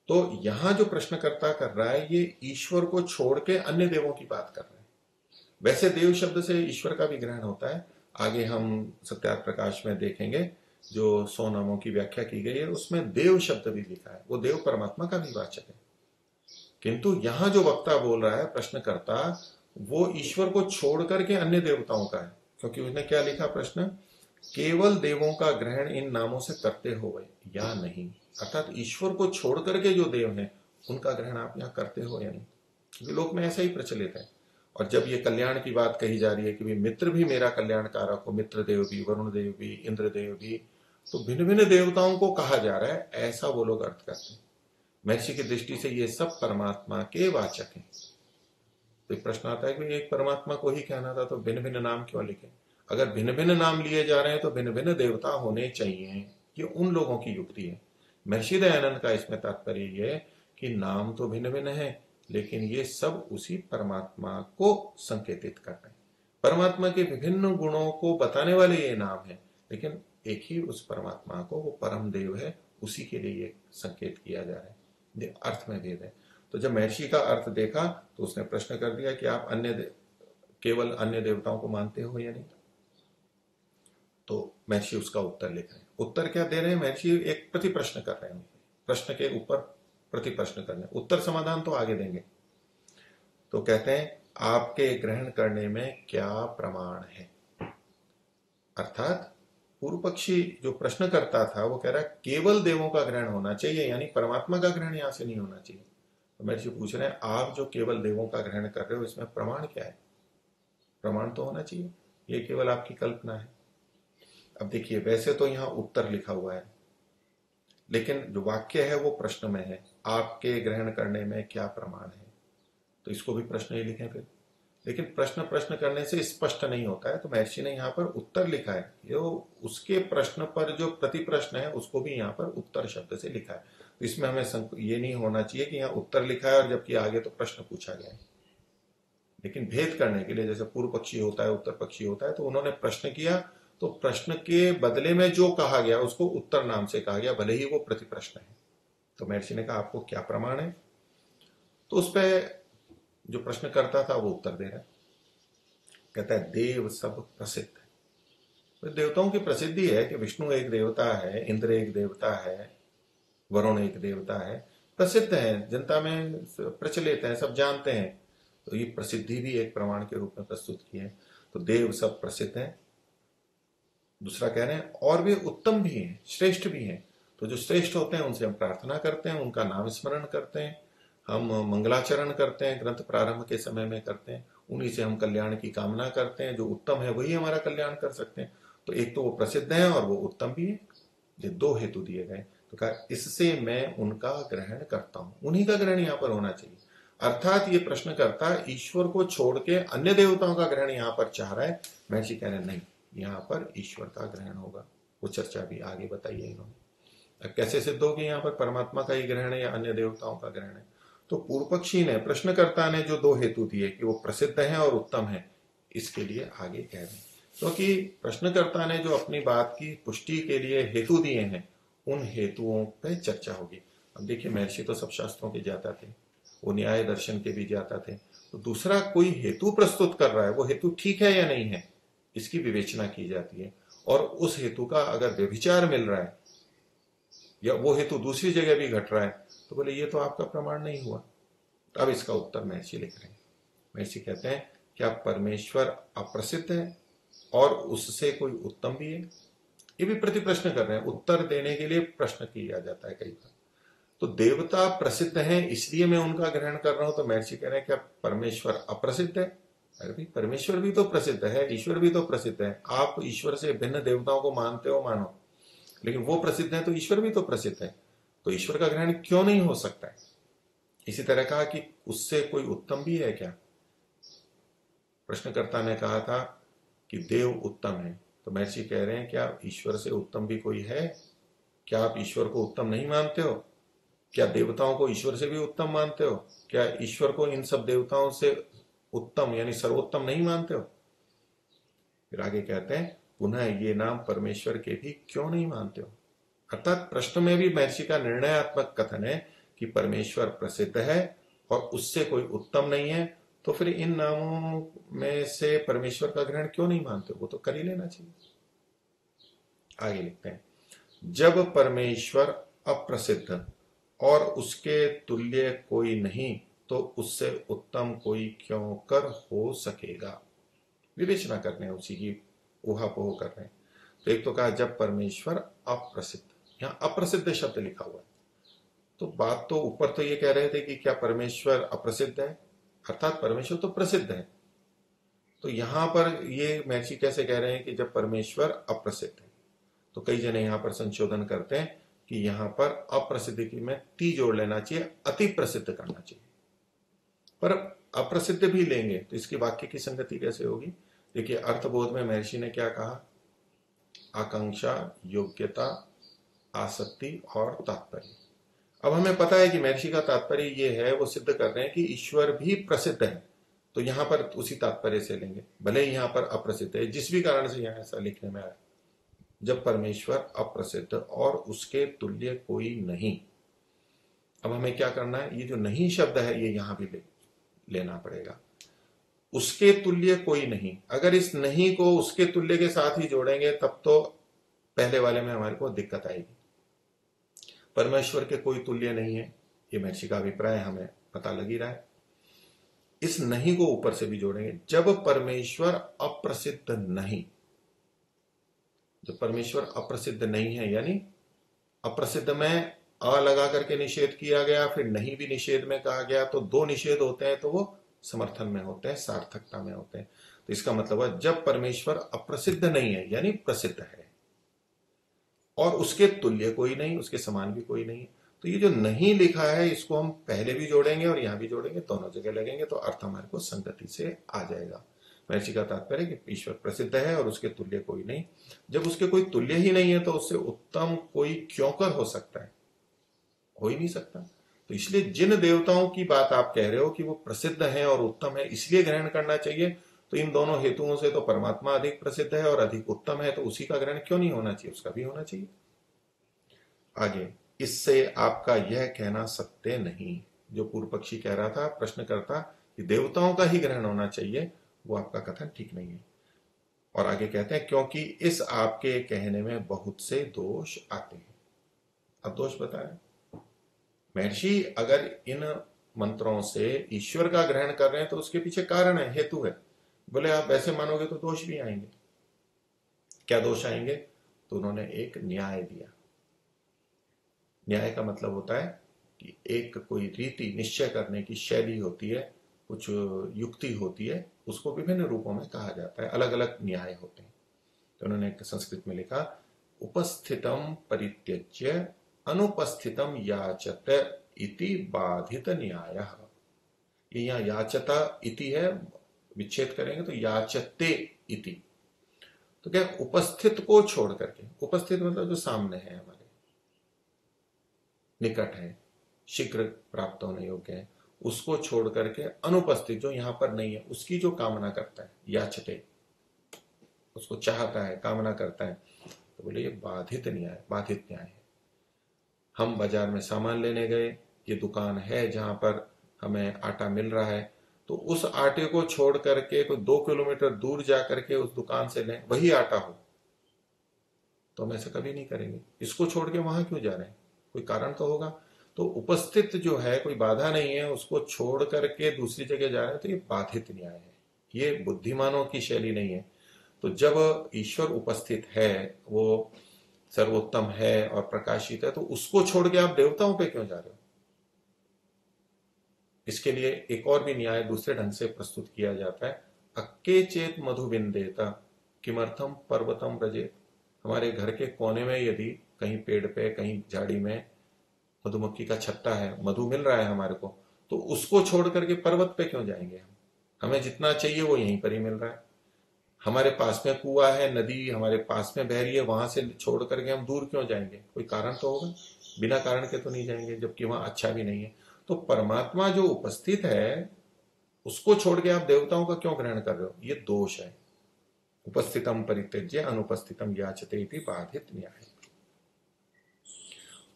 तो यहां जो प्रश्नकर्ता कर रहा है ये ईश्वर को छोड़ के अन्य देवों की बात कर रहे हैं। वैसे देव शब्द से ईश्वर का भी ग्रहण होता है, आगे हम सत्यार्थ प्रकाश में देखेंगे। जो 100 नामों की व्याख्या की गई है उसमें देव शब्द भी लिखा है, वो देव परमात्मा का भी वाचक है। किंतु यहां जो वक्ता बोल रहा है प्रश्नकर्ता, वो ईश्वर को छोड़ करके अन्य देवताओं का है। क्योंकि उसने क्या लिखा प्रश्न, केवल देवों का ग्रहण इन नामों से करते हो या नहीं, अर्थात ईश्वर को छोड़ करके जो देव हैं उनका ग्रहण आप यहां करते हो या नहीं। क्योंकि लोक में ऐसा ही प्रचलित है। और जब ये कल्याण की बात कही जा रही है कि मित्र भी मेरा कल्याण कारक हो, मित्र देव भी, वरुण देव भी, इंद्र देव भी, तो भिन्न भिन्न देवताओं को कहा जा रहा है, ऐसा वो लोग अर्थ करते हैं। महर्षि की दृष्टि से ये सब परमात्मा के वाचक हैं। तो प्रश्न आता है कि एक परमात्मा को ही कहना था तो भिन्न भिन्न नाम क्यों लिखे? अगर भिन्न भिन्न नाम लिए जा रहे हैं तो भिन्न भिन्न देवता होने चाहिए, ये उन लोगों की युक्ति है। महर्षि दयानंद का इसमें तात्पर्य ये कि नाम तो भिन्न भिन्न है, लेकिन ये सब उसी परमात्मा को संकेतित कर रहे हैं। परमात्मा के विभिन्न गुणों को बताने वाले ये नाम है, लेकिन एक ही उस परमात्मा को, वो परम देव है, उसी के लिए ये संकेत किया जा रहा है। ये अर्थ में भेद है। तो जब महर्षि का अर्थ देखा तो उसने प्रश्न कर दिया कि आप केवल अन्य देवताओं को मानते हो या नहीं। तो महर्षि उसका उत्तर लिख रहे हैं। उत्तर क्या दे रहे हैं महर्षि? एक प्रति प्रश्न कर रहे हैं, प्रश्न के ऊपर प्रति प्रश्न करने। उत्तर समाधान तो आगे देंगे। तो कहते हैं आपके ग्रहण करने में क्या प्रमाण है। अर्थात पूर्व पक्षी जो प्रश्न करता था वो कह रहा है केवल देवों का ग्रहण होना चाहिए, यानी परमात्मा का ग्रहण यहां से नहीं होना चाहिए। तो महर्षि पूछ रहे हैं आप जो केवल देवों का ग्रहण कर रहे हो इसमें प्रमाण क्या है? प्रमाण तो होना चाहिए, ये केवल आपकी कल्पना है। अब देखिए, वैसे तो यहां उत्तर लिखा हुआ है, लेकिन जो वाक्य है वो प्रश्न में है, आपके ग्रहण करने में क्या प्रमाण है। तो इसको भी प्रश्न ही लिखें फिर। लेकिन प्रश्न करने से स्पष्ट नहीं होता है, तो महर्षि ने यहाँ पर उत्तर लिखा है। जो उसके प्रश्न पर जो प्रति प्रश्न है उसको भी यहाँ पर उत्तर शब्द से लिखा है। तो इसमें हमें ये नहीं होना चाहिए कि यहाँ उत्तर लिखा है और जबकि आगे तो प्रश्न पूछा गया है। लेकिन भेद करने के लिए, जैसे पूर्व पक्षी होता है, उत्तर पक्षी होता है, तो उन्होंने प्रश्न किया तो प्रश्न के बदले में जो कहा गया उसको उत्तर नाम से कहा गया, भले ही वो प्रति प्रश्न है। तो महर्षि ने कहा आपको क्या प्रमाण है? तो उस पर जो प्रश्न करता था वो उत्तर दे रहा है। कहता है देव सब प्रसिद्ध है। तो देवताओं की प्रसिद्धि है कि विष्णु एक देवता है, इंद्र एक देवता है, वरुण एक देवता है, प्रसिद्ध है, जनता में प्रचलित है, सब जानते हैं। तो ये प्रसिद्धि भी एक प्रमाण के रूप में प्रस्तुत की है। तो देव सब प्रसिद्ध है। दूसरा कह रहे हैं और वे उत्तम भी हैं, श्रेष्ठ भी हैं। तो जो श्रेष्ठ होते हैं उनसे हम प्रार्थना करते हैं, उनका नाम स्मरण करते हैं, हम मंगलाचरण करते हैं, ग्रंथ प्रारंभ के समय में करते हैं, उन्हीं से हम कल्याण की कामना करते हैं। जो उत्तम है वही हमारा कल्याण कर सकते हैं। तो एक तो वो प्रसिद्ध है और वो उत्तम भी है। ये दो हेतु दिए गए। तो कहा इससे मैं उनका ग्रहण करता हूं, उन्हीं का ग्रहण यहाँ पर होना चाहिए। अर्थात ये प्रश्न करता ईश्वर को छोड़ के अन्य देवताओं का ग्रहण यहाँ पर चाह रहा है। महर्षि कह रहे नहीं, यहाँ पर ईश्वर का ग्रहण होगा। वो चर्चा भी आगे बताई है इन्होंने। अब कैसे सिद्ध होगी यहाँ पर परमात्मा का ही ग्रहण है या अन्य देवताओं का ग्रहण है? तो पूर्व पक्षी ने, प्रश्नकर्ता ने जो दो हेतु दिए कि वो प्रसिद्ध है और उत्तम है, इसके लिए आगे कह रहे हैं। क्योंकि प्रश्नकर्ता ने जो अपनी बात की पुष्टि के लिए हेतु दिए हैं, उन हेतुओं पर चर्चा होगी। अब देखिए, महर्षि तो सब शास्त्रों के ज्ञाता थे, वो न्याय दर्शन के भी ज्ञाता थे। तो दूसरा कोई हेतु प्रस्तुत कर रहा है, वो हेतु ठीक है या नहीं है, इसकी विवेचना की जाती है। और उस हेतु का अगर व्यभिचार मिल रहा है या वो हेतु दूसरी जगह भी घट रहा है, तो बोले ये तो आपका प्रमाण नहीं हुआ। अब इसका उत्तर महर्षि लिख रहे हैं। महर्षि कहते हैं क्या परमेश्वर अप्रसिद्ध है और उससे कोई उत्तम भी है? ये भी प्रति प्रश्न कर रहे हैं। उत्तर देने के लिए प्रश्न किया जाता है कई बार। तो देवता प्रसिद्ध हैं इसलिए मैं उनका ग्रहण कर रहा हूं। तो महर्षि कह रहे हैं क्या परमेश्वर अप्रसिद्ध है? अरे भाई, परमेश्वर भी तो प्रसिद्ध है, ईश्वर भी तो प्रसिद्ध है। आप ईश्वर से भिन्न देवताओं को मानते हो, मानो, लेकिन वो प्रसिद्ध है तो ईश्वर भी तो प्रसिद्ध है। तो ईश्वर का ग्रहण क्यों नहीं हो सकता है? इसी तरह कहा कि उससे कोई उत्तम भी है क्या? प्रश्नकर्ता ने कहा था कि देव उत्तम है, तो महर्षि कह रहे हैं क्या ईश्वर से उत्तम भी कोई है? क्या आप ईश्वर को उत्तम नहीं मानते हो? क्या देवताओं को ईश्वर से भी उत्तम मानते हो? क्या ईश्वर को इन सब देवताओं से उत्तम यानी सर्वोत्तम नहीं मानते हो? फिर आगे कहते हैं पुनः ये नाम परमेश्वर के भी क्यों नहीं मानते हो? अर्थात प्रश्न में भी महर्षि का निर्णयात्मक कथन है कि परमेश्वर प्रसिद्ध है और उससे कोई उत्तम नहीं है, तो फिर इन नामों में से परमेश्वर का ग्रहण क्यों नहीं मानते हो? वो तो कर ही लेना चाहिए। आगे लिखते हैं, जब परमेश्वर अप्रसिद्ध और उसके तुल्य कोई नहीं, तो उससे उत्तम कोई क्यों कर हो सकेगा? विवेचना करने हैं, उसी की ऊहापोह कर रहे हैं। तो एक तो कहा जब परमेश्वर अप्रसिद्ध, यहां अप्रसिद्ध शब्द लिखा हुआ है, तो बात तो ऊपर तो ये कह रहे थे कि क्या परमेश्वर अप्रसिद्ध है, अर्थात परमेश्वर तो प्रसिद्ध है। तो यहां पर ये महर्षि कैसे कह रहे हैं कि जब परमेश्वर अप्रसिद्ध है? तो कई जने यहां पर संशोधन करते हैं कि यहां पर अप्रसिद्ध की में ती जोड़ लेना चाहिए, अति प्रसिद्ध करना चाहिए। पर अप्रसिद्ध भी लेंगे तो इसकी वाक्य की संगति कैसे होगी? देखिए, अर्थबोध में महर्षि ने क्या कहा? आकांक्षा, योग्यता, आसक्ति और तात्पर्य। अब हमें पता है कि महर्षि का तात्पर्य ये है, वो सिद्ध कर रहे हैं कि ईश्वर भी प्रसिद्ध है, तो यहां पर उसी तात्पर्य से लेंगे, भले ही यहां पर अप्रसिद्ध है, जिस भी कारण से यहां ऐसा लिखने में आया। जब परमेश्वर अप्रसिद्ध और उसके तुल्य कोई नहीं, अब हमें क्या करना है? ये जो नहीं शब्द है ये यहां भी लेना पड़ेगा। उसके तुल्य कोई नहीं, अगर इस नहीं को उसके तुल्य के साथ ही जोड़ेंगे तब तो पहले वाले में हमारे को दिक्कत आएगी। परमेश्वर के कोई तुल्य नहीं है, ये महर्षि का अभिप्राय हमें पता लग ही रहा है। इस नहीं को ऊपर से भी जोड़ेंगे, जब परमेश्वर अप्रसिद्ध नहीं, जब परमेश्वर अप्रसिद्ध नहीं है, यानी अप्रसिद्ध में अ लगा करके निषेध किया गया, फिर नहीं भी निषेध में कहा गया, तो दो निषेध होते हैं तो वो समर्थन में होते हैं, सार्थकता में होते हैं। तो इसका मतलब है जब परमेश्वर अप्रसिद्ध नहीं है यानी प्रसिद्ध है और उसके तुल्य कोई नहीं, उसके समान भी कोई नहीं, तो ये जो नहीं लिखा है इसको हम पहले भी जोड़ेंगे और यहां भी जोड़ेंगे, दोनों जगह लगेंगे तो अर्थ हमारे को संगति से आ जाएगा। महर्षि का तात्पर्य कि ईश्वर प्रसिद्ध है और उसके तुल्य कोई नहीं। जब उसके कोई तुल्य ही नहीं है तो उससे उत्तम कोई क्यों कर हो सकता है? हो ही नहीं सकता। तो इसलिए जिन देवताओं की बात आप कह रहे हो कि वो प्रसिद्ध हैं और उत्तम है इसलिए ग्रहण करना चाहिए, तो इन दोनों हेतुओं से तो परमात्मा अधिक प्रसिद्ध है और अधिक उत्तम है, तो उसी का ग्रहण क्यों नहीं होना चाहिए? उसका भी होना चाहिए। आगे, इससे आपका यह कहना सत्य नहीं, जो पूर्व पक्षी कह रहा था प्रश्नकर्ता कि देवताओं का ही ग्रहण होना चाहिए, वो आपका कथन ठीक नहीं है। और आगे कहते हैं क्योंकि इस आपके कहने में बहुत से दोष आते हैं। अब दोष बताएं। महर्षि अगर इन मंत्रों से ईश्वर का ग्रहण कर रहे हैं तो उसके पीछे कारण है, हेतु है। बोले आप ऐसे मानोगे तो दोष भी आएंगे। क्या दोष आएंगे? तो उन्होंने एक न्याय दिया। न्याय का मतलब होता है कि एक कोई रीति निश्चय करने की शैली होती है, कुछ युक्ति होती है, उसको विभिन्न रूपों में कहा जाता है, अलग अलग न्याय होते हैं। तो उन्होंने संस्कृत में लिखा उपस्थितम परित्यज्य अनुपस्थितम याचत इति बाधित न्याय। ये यहाँ याचता इति है, विच्छेद करेंगे तो याचते इति। तो क्या उपस्थित को छोड़ करके, उपस्थित मतलब जो सामने है, हमारे निकट है, शीघ्र प्राप्त होने योग्य है, उसको छोड़ करके अनुपस्थित जो यहां पर नहीं है उसकी जो कामना करता है, याचते, उसको चाहता है, कामना करता है, तो बोले ये बाधित न्याय, बाधित न्याय है। हम बाजार में सामान लेने गए, ये दुकान है जहां पर हमें आटा मिल रहा है, तो उस आटे को छोड़ करके कोई 2 किलोमीटर दूर जा करके उस दुकान से लें, वही आटा हो, तो हम ऐसा कभी नहीं करेंगे। इसको छोड़ के वहां क्यों जा रहे हैं? कोई कारण तो होगा। तो उपस्थित जो है, कोई बाधा नहीं है, उसको छोड़ करके दूसरी जगह जा रहे हैं, तो ये बाधित न्याय है, ये बुद्धिमानों की शैली नहीं है। तो जब ईश्वर उपस्थित है, वो सर्वोत्तम है और प्रकाशित है, तो उसको छोड़ के आप देवताओं पे क्यों जा रहे हो? इसके लिए एक और भी न्याय दूसरे ढंग से प्रस्तुत किया जाता है, अक्के चेत मधु बिंदेत किमर्थम पर्वतम व्रजेत। हमारे घर के कोने में यदि कहीं पेड़ पे कहीं झाड़ी में मधुमक्खी का छत्ता है, मधु मिल रहा है हमारे को, तो उसको छोड़ करके पर्वत पे क्यों जाएंगे हम? हमें जितना चाहिए वो यहीं पर ही मिल रहा है। हमारे पास में कुआं है, नदी हमारे पास में बह रही है, वहां से छोड़ करके हम दूर क्यों जाएंगे? कोई कारण तो होगा, बिना कारण के तो नहीं जाएंगे, जबकि वहां अच्छा भी नहीं है। तो परमात्मा जो उपस्थित है उसको छोड़ के आप देवताओं का क्यों ग्रहण कर रहे हो? ये दोष है। उपस्थितम परित्यज्य अनुपस्थितम याचते इति बाधित न्याय।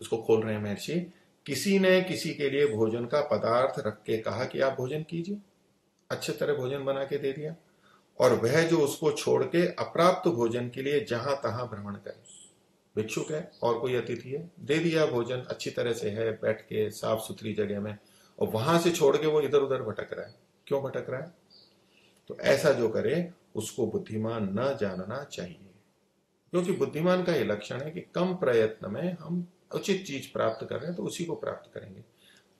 उसको खोल रहे हैं महर्षि। किसी ने किसी के लिए भोजन का पदार्थ रख के कहा कि आप भोजन कीजिए, अच्छे तरह भोजन बना के दे दिया, और वह जो उसको छोड़ के अप्राप्त भोजन के लिए जहां तहां भ्रमण करे। भिक्षुक है और कोई अतिथि है, दे दिया भोजन, अच्छी तरह से है, बैठ के साफ सुथरी जगह में, और वहां से छोड़ के वो इधर उधर भटक रहा है। क्यों भटक रहा है? तो ऐसा जो करे उसको बुद्धिमान न जानना चाहिए, क्योंकि बुद्धिमान का यह लक्षण है कि कम प्रयत्न में हम उचित चीज प्राप्त कर रहे हैं तो उसी को प्राप्त करेंगे।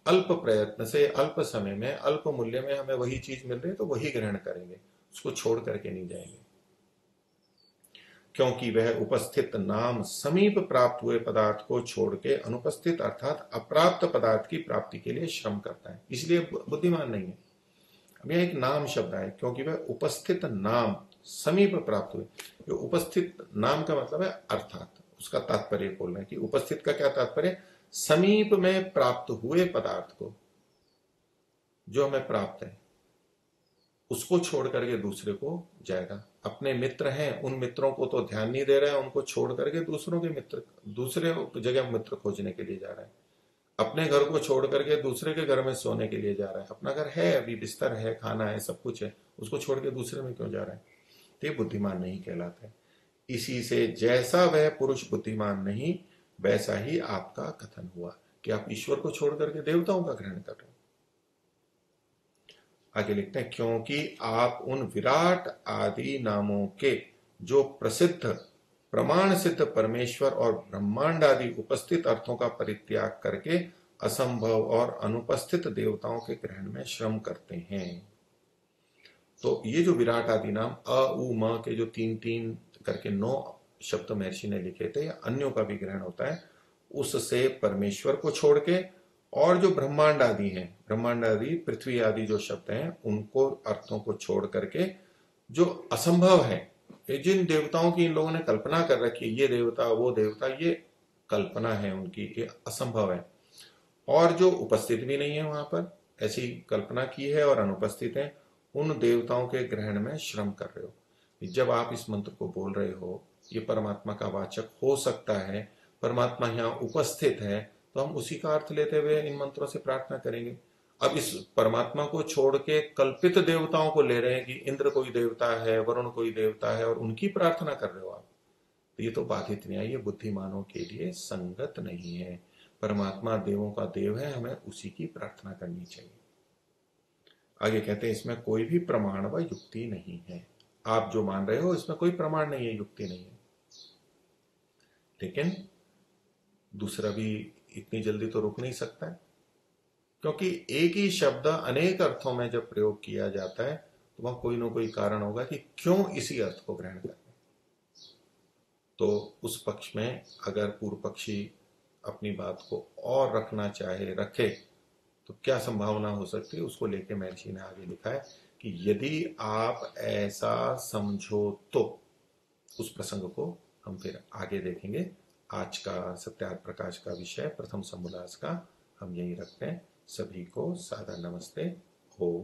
अल्प प्रयत्न से अल्प समय में अल्प मूल्य में हमें वही चीज मिल रही है तो वही ग्रहण करेंगे, उसको छोड़ करके नहीं जाएंगे। क्योंकि वह उपस्थित नाम समीप प्राप्त हुए पदार्थ को छोड़ के अनुपस्थित अर्थात अप्राप्त पदार्थ की प्राप्ति के लिए श्रम करता है, इसलिए बुद्धिमान नहीं है। अब यह एक नाम शब्द है, क्योंकि वह उपस्थित नाम समीप प्राप्त हुए। जो उपस्थित नाम का मतलब है अर्थात, उसका तात्पर्य बोल रहे हैं कि उपस्थित का क्या तात्पर्य? समीप में प्राप्त हुए पदार्थ को, जो हमें प्राप्त है उसको छोड़ करके दूसरे को जाएगा। अपने मित्र हैं, उन मित्रों को तो ध्यान नहीं दे रहा है, उनको छोड़ करके दूसरों के मित्र, दूसरे जगह मित्र खोजने के लिए जा रहा है। अपने घर को छोड़ करके दूसरे के घर में सोने के लिए जा रहा है। अपना घर है, अभी बिस्तर है, खाना है, सब कुछ है, उसको छोड़ के दूसरे में क्यों जा रहा है? तो ये बुद्धिमान नहीं कहलाता। इसी से जैसा वह पुरुष बुद्धिमान नहीं, वैसा ही आपका कथन हुआ कि आप ईश्वर को छोड़ करके देवताओं का ग्रहण कर रहे हो। आगे लिखते हैं, क्योंकि आप उन विराट आदि नामों के जो प्रसिद्ध प्रमाण सिद्ध परमेश्वर और ब्रह्मांड आदि उपस्थित अर्थों का परित्याग करके असंभव और अनुपस्थित देवताओं के ग्रहण में श्रम करते हैं। तो ये जो विराट आदि नाम अ उ म के जो 3-3 करके 9 शब्द महर्षि ने लिखे थे, या अन्यों का भी ग्रहण होता है, उससे परमेश्वर को छोड़ के, और जो ब्रह्मांड आदि हैं, ब्रह्मांड आदि पृथ्वी आदि जो शब्द हैं, उनको अर्थों को छोड़ करके जो असंभव है, जिन देवताओं की इन लोगों ने कल्पना कर रखी है, ये देवता वो देवता, ये कल्पना है उनकी, ये असंभव है, और जो उपस्थित भी नहीं है वहां पर, ऐसी कल्पना की है और अनुपस्थित है, उन देवताओं के ग्रहण में श्रम कर रहे हो। जब आप इस मंत्र को बोल रहे हो, ये परमात्मा का वाचक हो सकता है, परमात्मा यहाँ उपस्थित है, तो हम उसी का अर्थ लेते हुए इन मंत्रों से प्रार्थना करेंगे। अब इस परमात्मा को छोड़ के कल्पित देवताओं को ले रहे हैं कि इंद्र कोई देवता है, वरुण कोई देवता है, और उनकी प्रार्थना कर रहे हो आप, तो ये तो बाधित न्याय, ये बुद्धिमानों के लिए संगत नहीं है। परमात्मा देवों का देव है, हमें उसी की प्रार्थना करनी चाहिए। आगे कहते हैं, इसमें कोई भी प्रमाण व युक्ति नहीं है। आप जो मान रहे हो इसमें कोई प्रमाण नहीं है, युक्ति नहीं है। लेकिन दूसरा भी इतनी जल्दी तो रुक नहीं सकता है, क्योंकि एक ही शब्द अनेक अर्थों में जब प्रयोग किया जाता है तो वहां कोई ना कोई कारण होगा कि क्यों इसी अर्थ को ग्रहण करें। तो उस पक्ष में अगर पूर्व पक्षी अपनी बात को और रखना चाहे, रखे, तो क्या संभावना हो सकती है, उसको लेके महर्षि ने आगे लिखा है कि यदि आप ऐसा समझो तो। उस प्रसंग को हम फिर आगे देखेंगे। आज का सत्यार्थ प्रकाश का विषय प्रथम समोल्लास का हम यही रखते हैं। सभी को सादर नमस्ते। ओम।